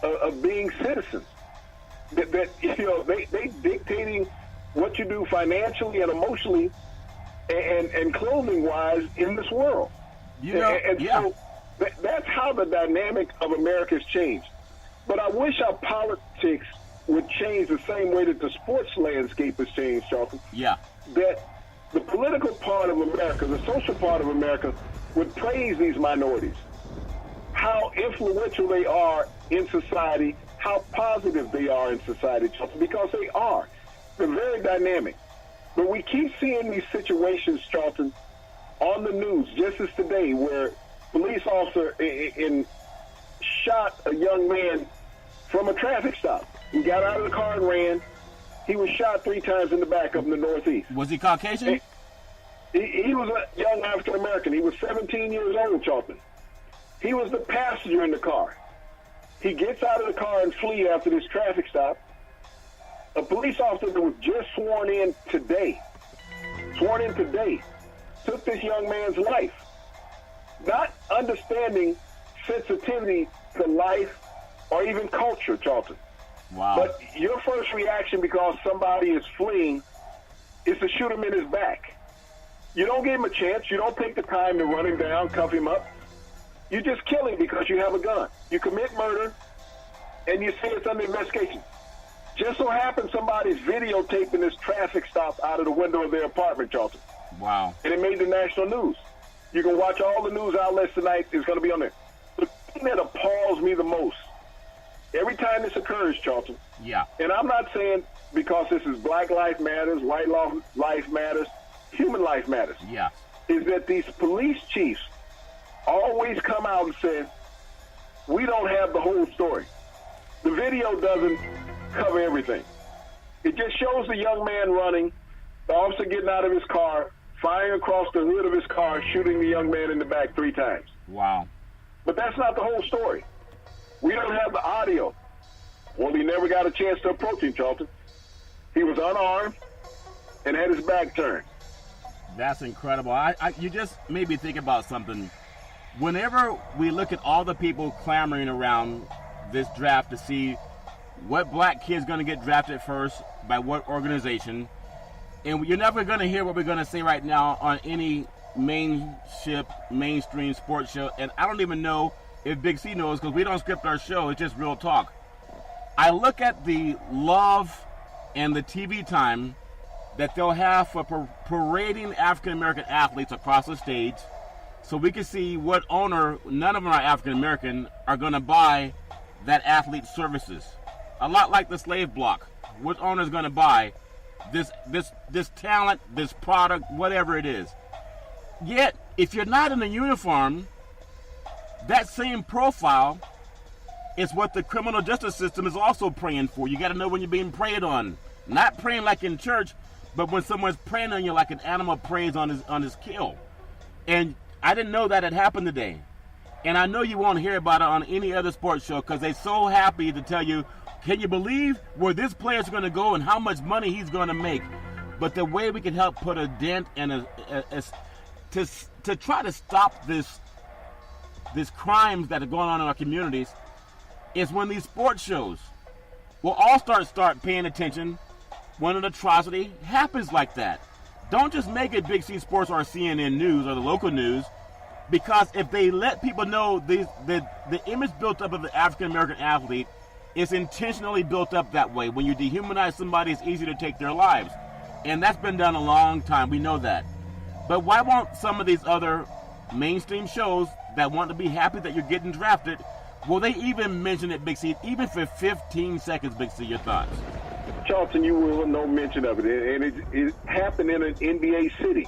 of being citizens. They dictating what you do financially and emotionally and clothing-wise in this world. So that's how the dynamic of America has changed. But I wish our politics would change the same way that the sports landscape has changed, Charlton. Yeah. That the political part of America, the social part of America, would praise these minorities. How influential they are in society, how positive they are in society, Charlton, because they are. They're very dynamic. But we keep seeing these situations, Charlton, on the news, just as today, where police officer shot a young man from a traffic stop. He got out of the car and ran. He was shot 3 times in the back up in the Northeast. Was he Caucasian? He was a young African American. He was 17 years old, Charlton. He was the passenger in the car. He gets out of the car and flees after this traffic stop. A police officer that was just sworn in today, took this young man's life. Not understanding sensitivity to life or even culture, Charlton. Wow. But your first reaction because somebody is fleeing is to shoot him in his back. You don't give him a chance. You don't take the time to run him down, cuff him up. You just kill him because you have a gun. You commit murder, and you say it's under investigation. Just so happens somebody's videotaping this traffic stop out of the window of their apartment, Charlton. Wow. And it made the national news. You can watch all the news outlets tonight. It's going to be on there. thing that appalls me the most, every time this occurs, Charlton, Yeah. and I'm not saying because this is Black Life Matters, White Life Matters, Human Life Matters, Yeah. is that these police chiefs always come out and say, we don't have the whole story. The video doesn't cover everything. It just shows the young man running, the officer getting out of his car, firing across the hood of his car, shooting the young man in the back 3 times. Wow. But that's not the whole story. We don't have the audio. Well, he never got a chance to approach him, Charlton. He was unarmed and had his back turned. That's incredible. You just made me think about something. Whenever we look at all the people clamoring around this draft to see what black kid's going to get drafted first by what organization, and you're never going to hear what we're going to say right now on any mainstream sports show, and I don't even know if Big C knows because we don't script our show. It's just real talk. I look at the love and the TV time that they'll have for parading African-American athletes across the stage so we can see what owner, none of them are African-American, are going to buy that athlete's services. A lot like the slave block. Which owner is going to buy this talent, this product, whatever it is. Yet, if you're not in a uniform, that same profile is what the criminal justice system is also praying for. You got to know when you're being preyed on. Not praying like in church, but when someone's preying on you like an animal preys on his kill. And I didn't know that had happened today. And I know you won't hear about it on any other sports show because they're so happy to tell you, can you believe where this player's going to go and how much money he's going to make? But the way we can help put a dent and to try to stop this crimes that are going on in our communities is when these sports shows will all start paying attention when an atrocity happens like that. Don't just make it Big C Sports or CNN News or the local news, because if they let people know the image built up of the African-American athlete is intentionally built up that way. When you dehumanize somebody, it's easy to take their lives. And that's been done a long time. We know that. But why won't some of these other mainstream shows that want to be happy that you're getting drafted, will they even mention it, Big C, even for 15 seconds, Big C, your thoughts? Charlton, you will no mention of it. And it happened in an NBA city.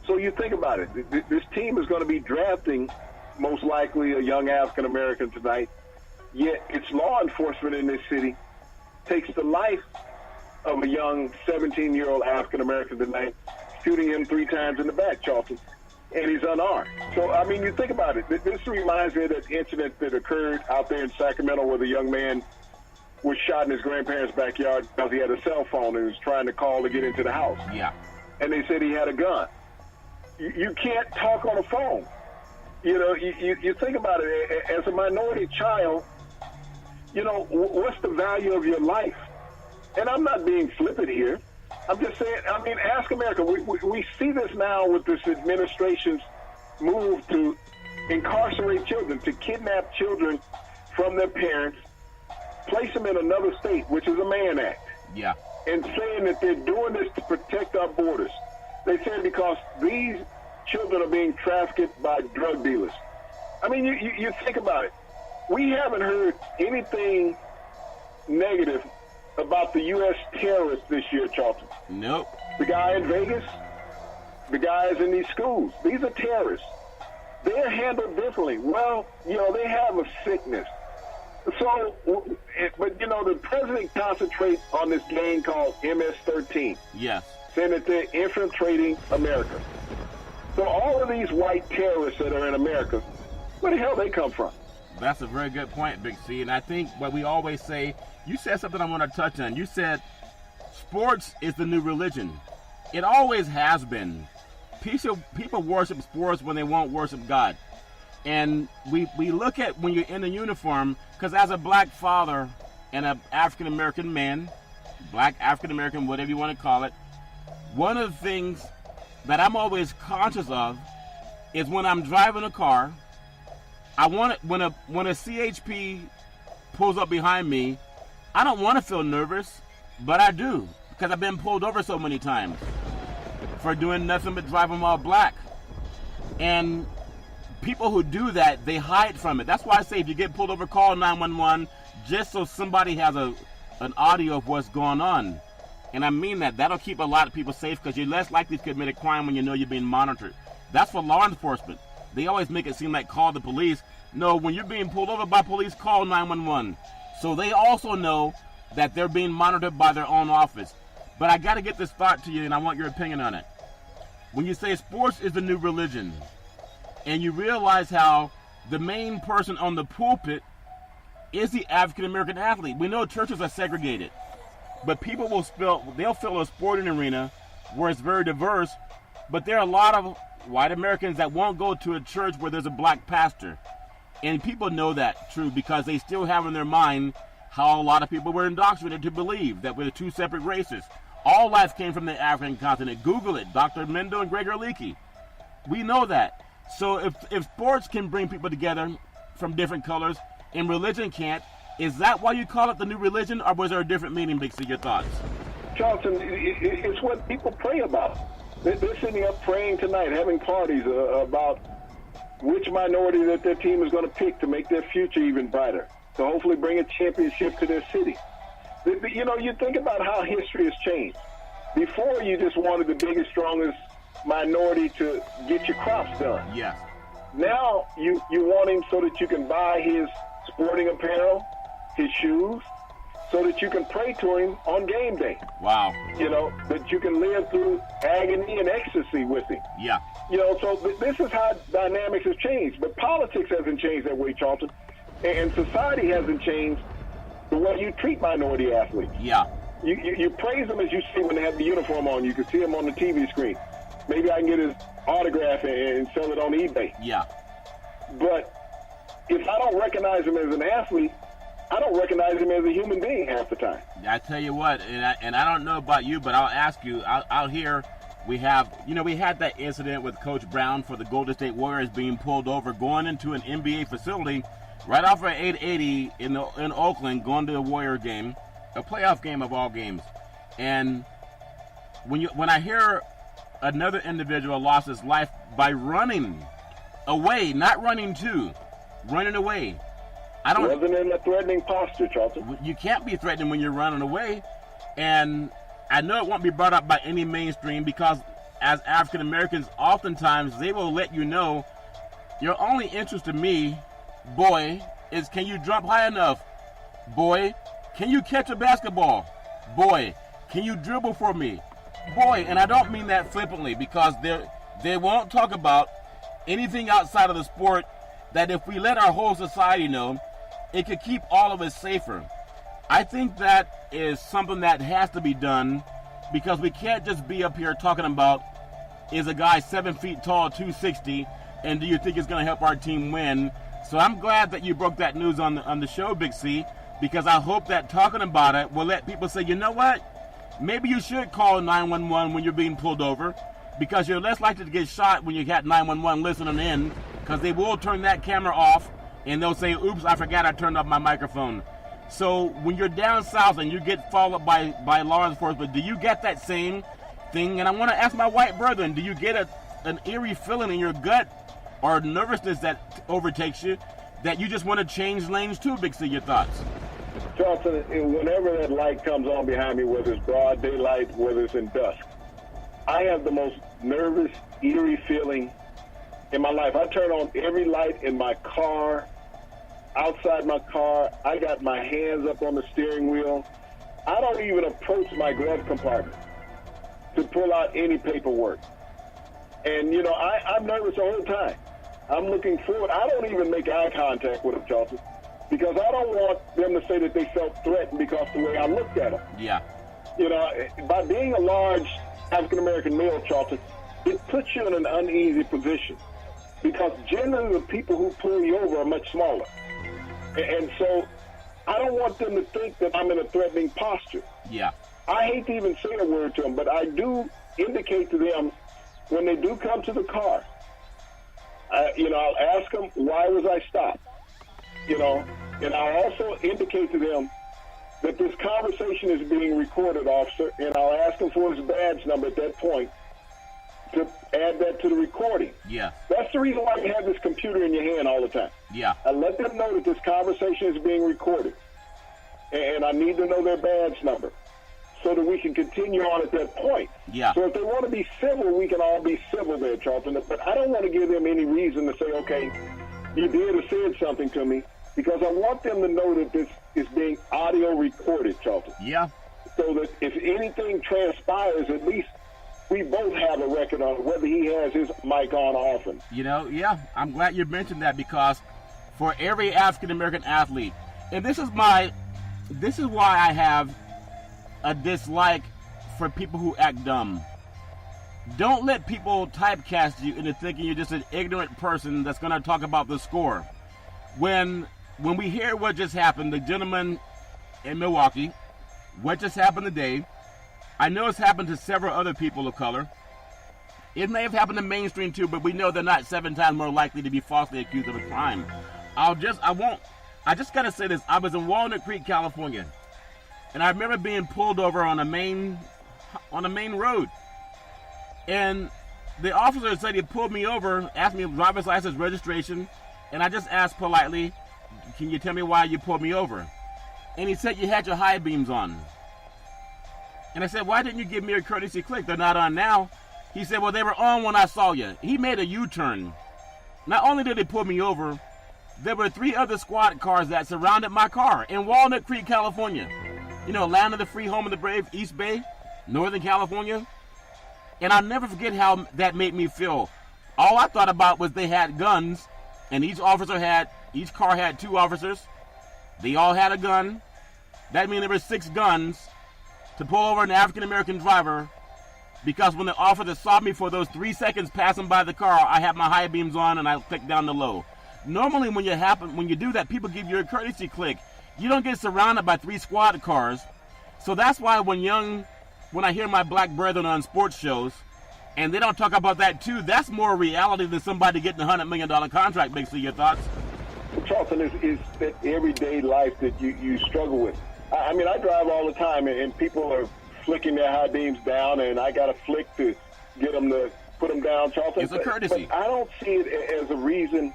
So you think about it. This team is going to be drafting most likely a young African-American tonight. Yet it's law enforcement in this city takes the life of a young 17-year-old African-American tonight, shooting him 3 times in the back, Charlton, and he's unarmed. So, I mean, you think about it. This reminds me of that incident that occurred out there in Sacramento where the young man was shot in his grandparents' backyard because he had a cell phone and was trying to call to get into the house. Yeah. And they said he had a gun. You can't talk on the phone. You know, you think about it. As a minority child, you know, what's the value of your life? And I'm not being flippant here. I'm just saying, I mean, ask America. We see this now with this administration's move to incarcerate children, to kidnap children from their parents, place them in another state, which is a Mann Act. Yeah. And saying that they're doing this to protect our borders. They said because these children are being trafficked by drug dealers. I mean, you think about it. We haven't heard anything negative about the U.S. terrorists this year, Charlton. Nope. The guy in Vegas, the guys in these schools, these are terrorists. They're handled differently. Well, you know, they have a sickness. So, but, you know, the president concentrates on this gang called MS-13. Yes. Saying that they're infiltrating America. So all of these white terrorists that are in America, where the hell they come from? That's a very good point, Big C. And I think what we always say, you said something I want to touch on. You said sports is the new religion. It always has been. People worship sports when they won't worship God. And we look at when you're in a uniform, because as a black father and an African-American man, black African-American, whatever you want to call it, one of the things that I'm always conscious of is when I'm driving a car, I want it, when a CHP pulls up behind me, I don't want to feel nervous, but I do, because I've been pulled over so many times for doing nothing but driving while black. And people who do that, they hide from it. That's why I say if you get pulled over, call 911 just so somebody has an audio of what's going on. And I mean that. That'll keep a lot of people safe because you're less likely to commit a crime when you know you're being monitored. That's for law enforcement. They always make it seem like call the police. No, when you're being pulled over by police, call 911. So they also know that they're being monitored by their own office. But I got to get this thought to you, and I want your opinion on it. When you say sports is the new religion, and you realize how the main person on the pulpit is the African-American athlete. We know churches are segregated, but people they'll fill a sporting arena where it's very diverse, but there are a lot of white Americans that won't go to a church where there's a black pastor. And people know that true because they still have in their mind how a lot of people were indoctrinated to believe that we're two separate races. All life came from the African continent. Google it, Dr. Mendo and Gregor Leakey. We know that. So if sports can bring people together from different colors and religion can't, is that why you call it the new religion, or was there a different meaning, Big C? Your thoughts? Charlton, it's what people pray about. They're sitting up praying tonight, having parties about which minority that their team is going to pick to make their future even brighter, to hopefully bring a championship to their city. You know, you think about how history has changed. Before, you just wanted the biggest, strongest minority to get your crops done. Yes. Now you want him so that you can buy his sporting apparel, his shoes, so that you can pray to him on game day. Wow. You know, that you can live through agony and ecstasy with him. Yeah. You know, so this is how dynamics have changed. But politics hasn't changed that way, Charlton. And society hasn't changed the way you treat minority athletes. Yeah. You praise them, as you see when they have the uniform on. You can see them on the TV screen. Maybe I can get his autograph and sell it on eBay. Yeah. But if I don't recognize him as an athlete, I don't recognize him as a human being half the time. I tell you what, and I don't know about you, but I'll ask you, out here we have, we had that incident with Coach Brown for the Golden State Warriors being pulled over, going into an NBA facility right off of 880 in Oakland, going to a Warrior game, a playoff game of all games. And when I hear another individual lost his life by running away, not running to, running away. Wasn't in a threatening posture, Charlton. You can't be threatening when you're running away. And I know it won't be brought up by any mainstream because as African Americans, oftentimes they will let you know your only interest in me, boy, is can you jump high enough? Boy, can you catch a basketball? Boy, can you dribble for me? Boy, and I don't mean that flippantly because they won't talk about anything outside of the sport that if we let our whole society know, it could keep all of us safer. I think that is something that has to be done because we can't just be up here talking about is a guy 7 feet tall, 260, and do you think it's going to help our team win? So I'm glad that you broke that news on the show, Big C, because I hope that talking about it will let people say, you know what? Maybe you should call 911 when you're being pulled over because you're less likely to get shot when you got 911 listening in because they will turn that camera off and they'll say, oops, I forgot I turned off my microphone. So when you're down south and you get followed by law enforcement, do you get that same thing? And I want to ask my white brethren, do you get an eerie feeling in your gut or nervousness that overtakes you that you just want to change lanes too, Big C? Your thoughts? Charlton, whenever that light comes on behind me, whether it's broad daylight, whether it's in dusk, I have the most nervous, eerie feeling in my life. I turn on every light in my car, outside my car. I got my hands up on the steering wheel. I don't even approach my glove compartment to pull out any paperwork. And, I'm nervous the whole time. I'm looking forward. I don't even make eye contact with them, Charlton, because I don't want them to say that they felt threatened because the way I looked at them. Yeah. By being a large African-American male, Charlton, it puts you in an uneasy position because generally the people who pull you over are much smaller. And so I don't want them to think that I'm in a threatening posture. Yeah. I hate to even say a word to them, but I do indicate to them when they do come to the car, I'll ask them, why was I stopped? And I'll also indicate to them that this conversation is being recorded, officer, and I'll ask him for his badge number at that point to add that to the recording. Yeah. That's the reason why you have this computer in your hand all the time. Yeah. I let them know that this conversation is being recorded. And I need to know their badge number so that we can continue on at that point. Yeah. So if they want to be civil, we can all be civil there, Charlton. But I don't want to give them any reason to say, okay, you did or said something to me, because I want them to know that this is being audio recorded, Charlton. Yeah. So that if anything transpires, at least we both have a record on whether he has his mic on often. You know, yeah, I'm glad you mentioned that, because for every African-American athlete, and this is why I have a dislike for people who act dumb. Don't let people typecast you into thinking you're just an ignorant person that's going to talk about the score. When we hear what just happened, the gentleman in Milwaukee, what just happened today, I know it's happened to several other people of color. It may have happened to mainstream too, but we know they're not 7 times more likely to be falsely accused of a crime. I just gotta say this. I was in Walnut Creek, California, and I remember being pulled over on a main road. And the officer said he pulled me over, asked me driver's license, registration, and I just asked politely, "Can you tell me why you pulled me over?" And he said, "You had your high beams on." And I said, "Why didn't you give me a courtesy click? They're not on now." He said, "Well, they were on when I saw you." He made a U-turn. Not only did they pull me over, there were 3 other squad cars that surrounded my car in Walnut Creek, California. You know, land of the free, home of the brave, East Bay, Northern California. And I'll never forget how that made me feel. All I thought about was they had guns, and each car had 2 officers. They all had a gun. That means there were 6 guns to pull over an African-American driver, because when the officer saw me for those 3 seconds passing by the car, I had my high beams on and I clicked down the low. Normally when you do that, people give you a courtesy click. You don't get surrounded by 3 squad cars. So that's why when I hear my black brethren on sports shows, and they don't talk about that too, that's more reality than somebody getting a $100 million contract. Big C, your thoughts? Charlton, is that everyday life that you struggle with. I mean, I drive all the time, and people are flicking their high beams down, and I got to flick to get them to put them down, Charlton. It's a courtesy. But I don't see it as a reason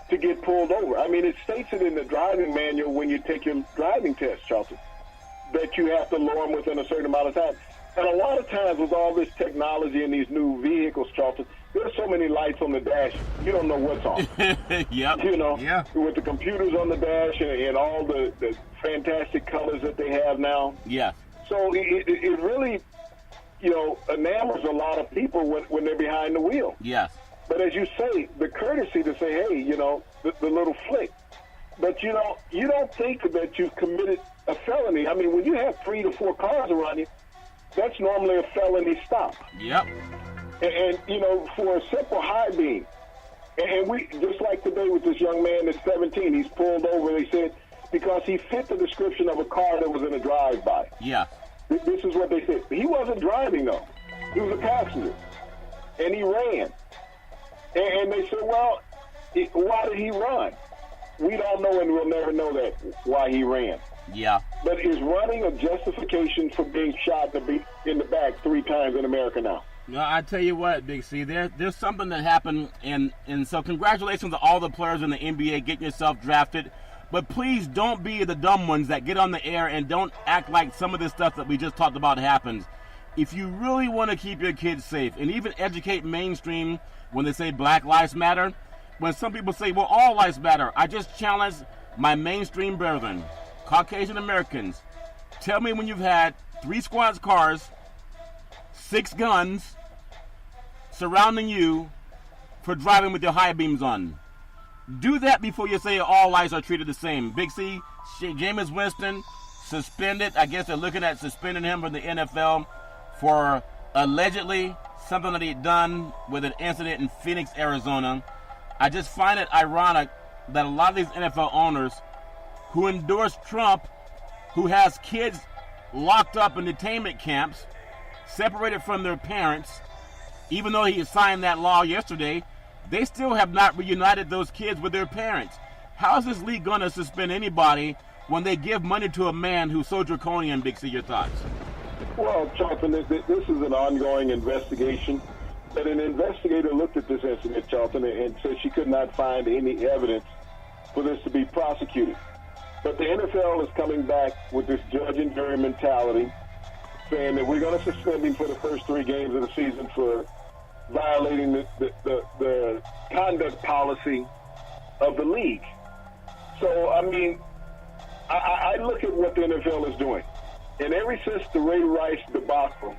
to get pulled over. I mean, it states it in the driving manual when you take your driving test, Charlton, that you have to lower them within a certain amount of time. And a lot of times with all this technology and these new vehicles, Charlton, there's so many lights on the dash, you don't know what's on. Yep. You know, yeah. With the computers on the dash and all the fantastic colors that they have now. Yeah. So it really, enamors a lot of people when they're behind the wheel. Yes. But as you say, the courtesy to say, hey, the little flick. But, you don't think that you've committed a felony. I mean, when you have 3 to 4 cars around you, that's normally a felony stop. Yep. And for a simple high beam, and we, just like today with this young man that's 17, he's pulled over, they said, because he fit the description of a car that was in a drive-by. Yeah. This is what they said. He wasn't driving, though. He was a passenger. And he ran. And they said, well, why did he run? We don't know, and we'll never know that, why he ran. Yeah. But is running a justification for being shot in the back 3 times in America now? No, I tell you what, Big C, there's something that happened, and so congratulations to all the players in the NBA getting yourself drafted. But please don't be the dumb ones that get on the air and don't act like some of this stuff that we just talked about happens. If you really want to keep your kids safe and even educate mainstream when they say Black Lives Matter, when some people say, well, all lives matter, I just challenge my mainstream brethren, Caucasian Americans. Tell me when you've had 3 squad cars, 6 guns surrounding you for driving with your high beams on. Do that before you say all lives are treated the same. Big C, Jameis Winston, suspended. I guess they're looking at suspending him from the NFL for allegedly something that he'd done with an incident in Phoenix, Arizona. I just find it ironic that a lot of these NFL owners who endorse Trump, who has kids locked up in detainment camps, separated from their parents, even though he signed that law yesterday, they still have not reunited those kids with their parents. How is this league going to suspend anybody when they give money to a man who's so draconian? Big C, your thoughts? Well, Charlton, this is an ongoing investigation. that an investigator looked at this incident, Charlton, and said she could not find any evidence for this to be prosecuted. But the NFL is coming back with this judge and jury mentality, saying that we're going to suspend him for the first 3 games of the season for violating the conduct policy of the league. So, I mean, I look at what the NFL is doing. And ever since the Ray Rice debacle,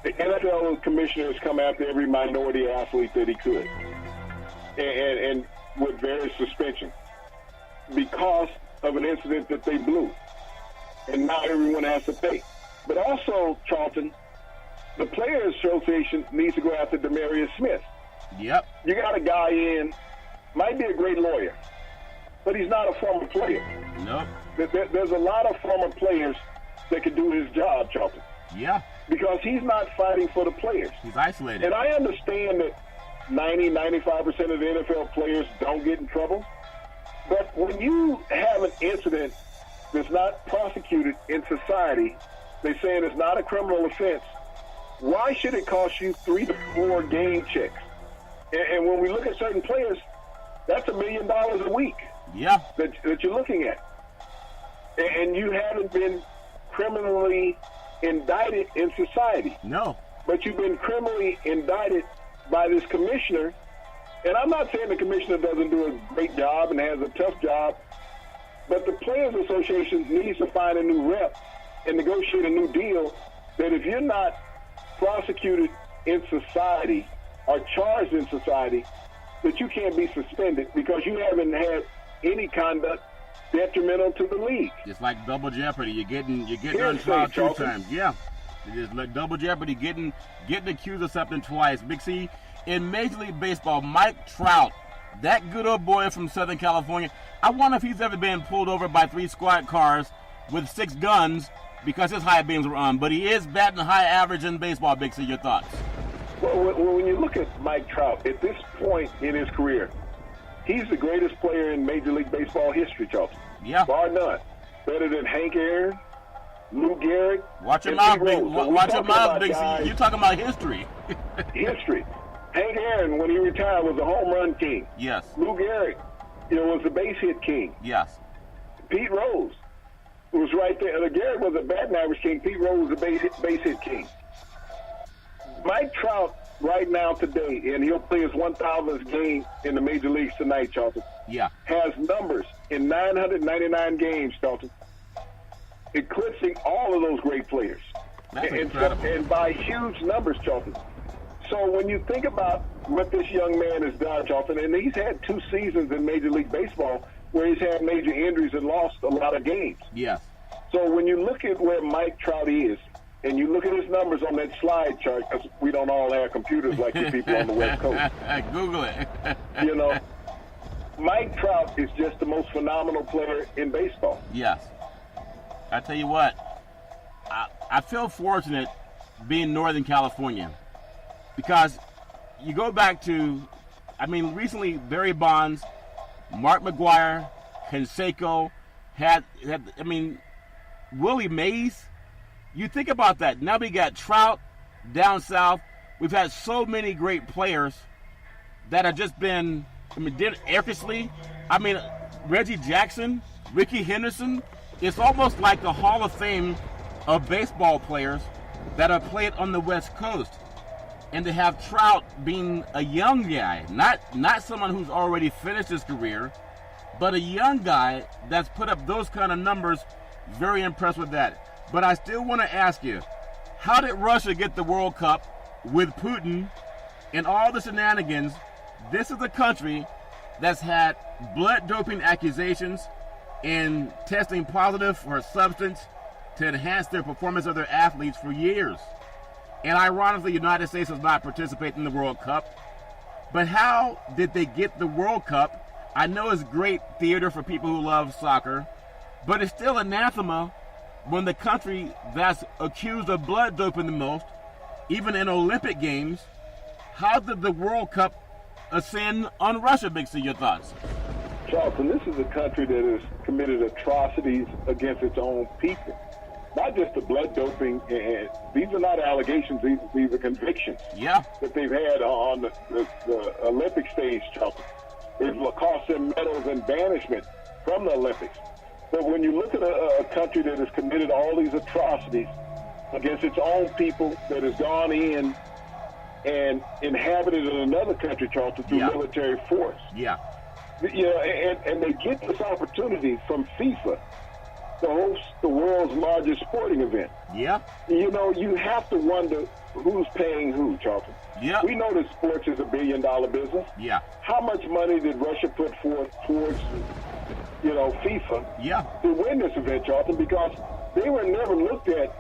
the NFL commissioner has come after every minority athlete that he could, and with various suspensions because of an incident that they blew. And now everyone has to pay. But also, Charlton, the Players Association needs to go after Demarius Smith. Yep. You got a guy in, might be a great lawyer, but he's not a former player. Nope. There's a lot of former players that could do his job, Charlton. Yeah. Because he's not fighting for the players. He's isolated. And I understand that 95% of the NFL players don't get in trouble. But when you have an incident that's not prosecuted in society, they're saying it's not a criminal offense, why should it cost you 3 to 4 game checks? And when we look at certain players, that's $1 million a week. Yeah. That you're looking at. And you haven't been criminally indicted in society. No. But you've been criminally indicted by this commissioner. And I'm not saying the commissioner doesn't do a great job and has a tough job, but the Players Association needs to find a new rep and negotiate a new deal that if you're not prosecuted in society or charged in society, that you can't be suspended because you haven't had any conduct detrimental to the league. It's like double jeopardy. You're getting on Hearsay, trial 2 Charlton. times. Yeah. It is like double jeopardy, getting accused of something twice. Big C, in Major League Baseball, Mike Trout, that good old boy from Southern California, I wonder if he's ever been pulled over by 3 squad cars with 6 guns because his high beams were on. But he is batting high average in baseball, Big C. Your thoughts? Well, when you look at Mike Trout, at this point in his career, he's the greatest player in Major League Baseball history, Charlton. Yeah. Bar none. Better than Hank Aaron, Lou Gehrig. Watch your and mouth, Pete Big. Rose. So Watch your mouth, Big guys, C. You're talking about history. history. Hank Aaron, when he retired, was a home run king. Yes. Lou Gehrig, was the base hit king. Yes. Pete Rose was right there. Gehrig was a batting average king. Pete Rose was the base hit king. Mike Trout, right now today, and he'll play his 1,000th game in the major leagues tonight, Charlton. Yeah. Has numbers in 999 games, Charlton, eclipsing all of those great players. That's incredible. And by huge numbers, Charlton. So when you think about what this young man has done, Charlton, and he's had 2 seasons in Major League Baseball where he's had major injuries and lost a lot of games. Yes. So when you look at where Mike Trout is, and you look at his numbers on that slide chart, because we don't all have computers like the people on the West Coast. Google it. Mike Trout is just the most phenomenal player in baseball. Yes. I tell you what, I feel fortunate being Northern California because you go back to, recently Barry Bonds, Mark McGwire, Canseco, Willie Mays. You think about that. Now we got Trout down south. We've had so many great players that have just been, Eckersley, Reggie Jackson, Ricky Henderson. It's almost like the Hall of Fame of baseball players that have played on the West Coast. And to have Trout being a young guy, not someone who's already finished his career, but a young guy that's put up those kind of numbers, very impressed with that. But I still want to ask you, how did Russia get the World Cup with Putin and all the shenanigans? This is a country that's had blood doping accusations and testing positive for a substance to enhance their performance of their athletes for years. And ironically, the United States does not participate in the World Cup. But how did they get the World Cup? I know it's great theater for people who love soccer, but it's still anathema when the country that's accused of blood doping the most, even in Olympic Games, how did the World Cup ascend on Russia, Big C? Your thoughts? Charlton, this is a country that has committed atrocities against its own people. not just the blood doping, and these are not allegations, these are convictions Yeah. that they've had on the Olympic stage, Charlton. It will cost them medals and banishment from the Olympics. But when you look at a country that has committed all these atrocities against its own people, that has gone in and inhabited in another country, Charlton, through military force, Yeah. you know, and they get this opportunity from FIFA to host the world's largest sporting event. Yeah. You know, you have to wonder who's paying who, Charlton. Yeah. We know that sports is a billion-dollar business. Yeah. How much money did Russia put forth towards, you know, FIFA Yeah. to win this event, Charlton? Because they were never looked at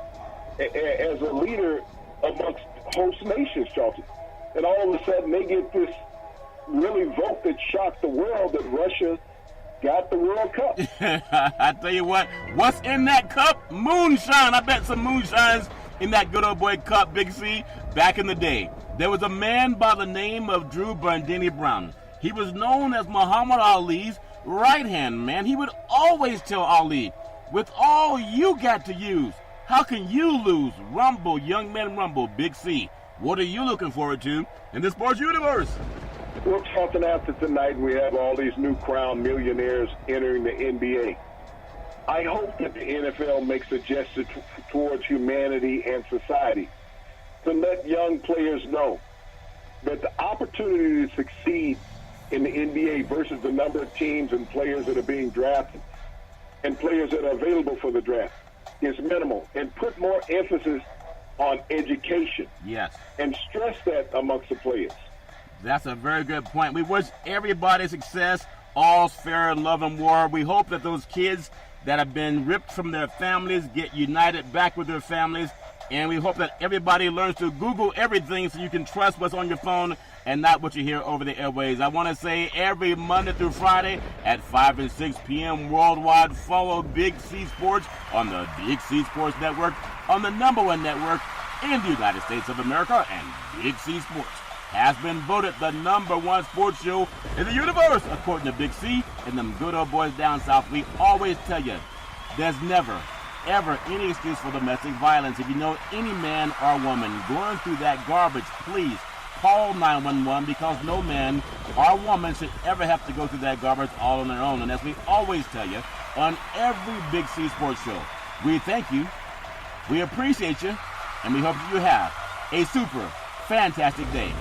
as a leader amongst host nations, Charlton. And all of a sudden they get this really vote that shocked the world that Russia got the World Cup. I tell you what's in that cup? Moonshine. I bet some moonshines in that good old boy cup, Big C. Back in the day, there was a man by the name of Drew Bandini Brown. He was known as Muhammad Ali's right-hand man. He would always tell Ali, with all you got to use, how can you lose? Rumble, young men rumble, Big C. What are you looking forward to in the sports universe? Well, Charlton, after tonight, we have all these new crown millionaires entering the NBA. I hope that the NFL makes a gesture towards humanity and society to let young players know that the opportunity to succeed in the NBA versus the number of teams and players that are being drafted and players that are available for the draft is minimal, and put more emphasis on education. Yes. And stress that amongst the players. That's a very good point. We wish everybody success. All's fair in love and war. We hope that those kids that have been ripped from their families get united back with their families. And we hope that everybody learns to Google everything so you can trust what's on your phone and not what you hear over the airways. I want to say every Monday through Friday at 5 and 6 p.m. worldwide, follow Big C Sports on the Big C Sports Network, on the #1 network in the United States of America. And Big C Sports has been voted the #1 sports show in the universe, according to Big C and them good old boys down south. We always tell you, there's never, ever any excuse for domestic violence. If you know any man or woman going through that garbage, please call 911, because no man or woman should ever have to go through that garbage all on their own. And as we always tell you on every Big C Sports show, we thank you, we appreciate you, and we hope you have a super fantastic day.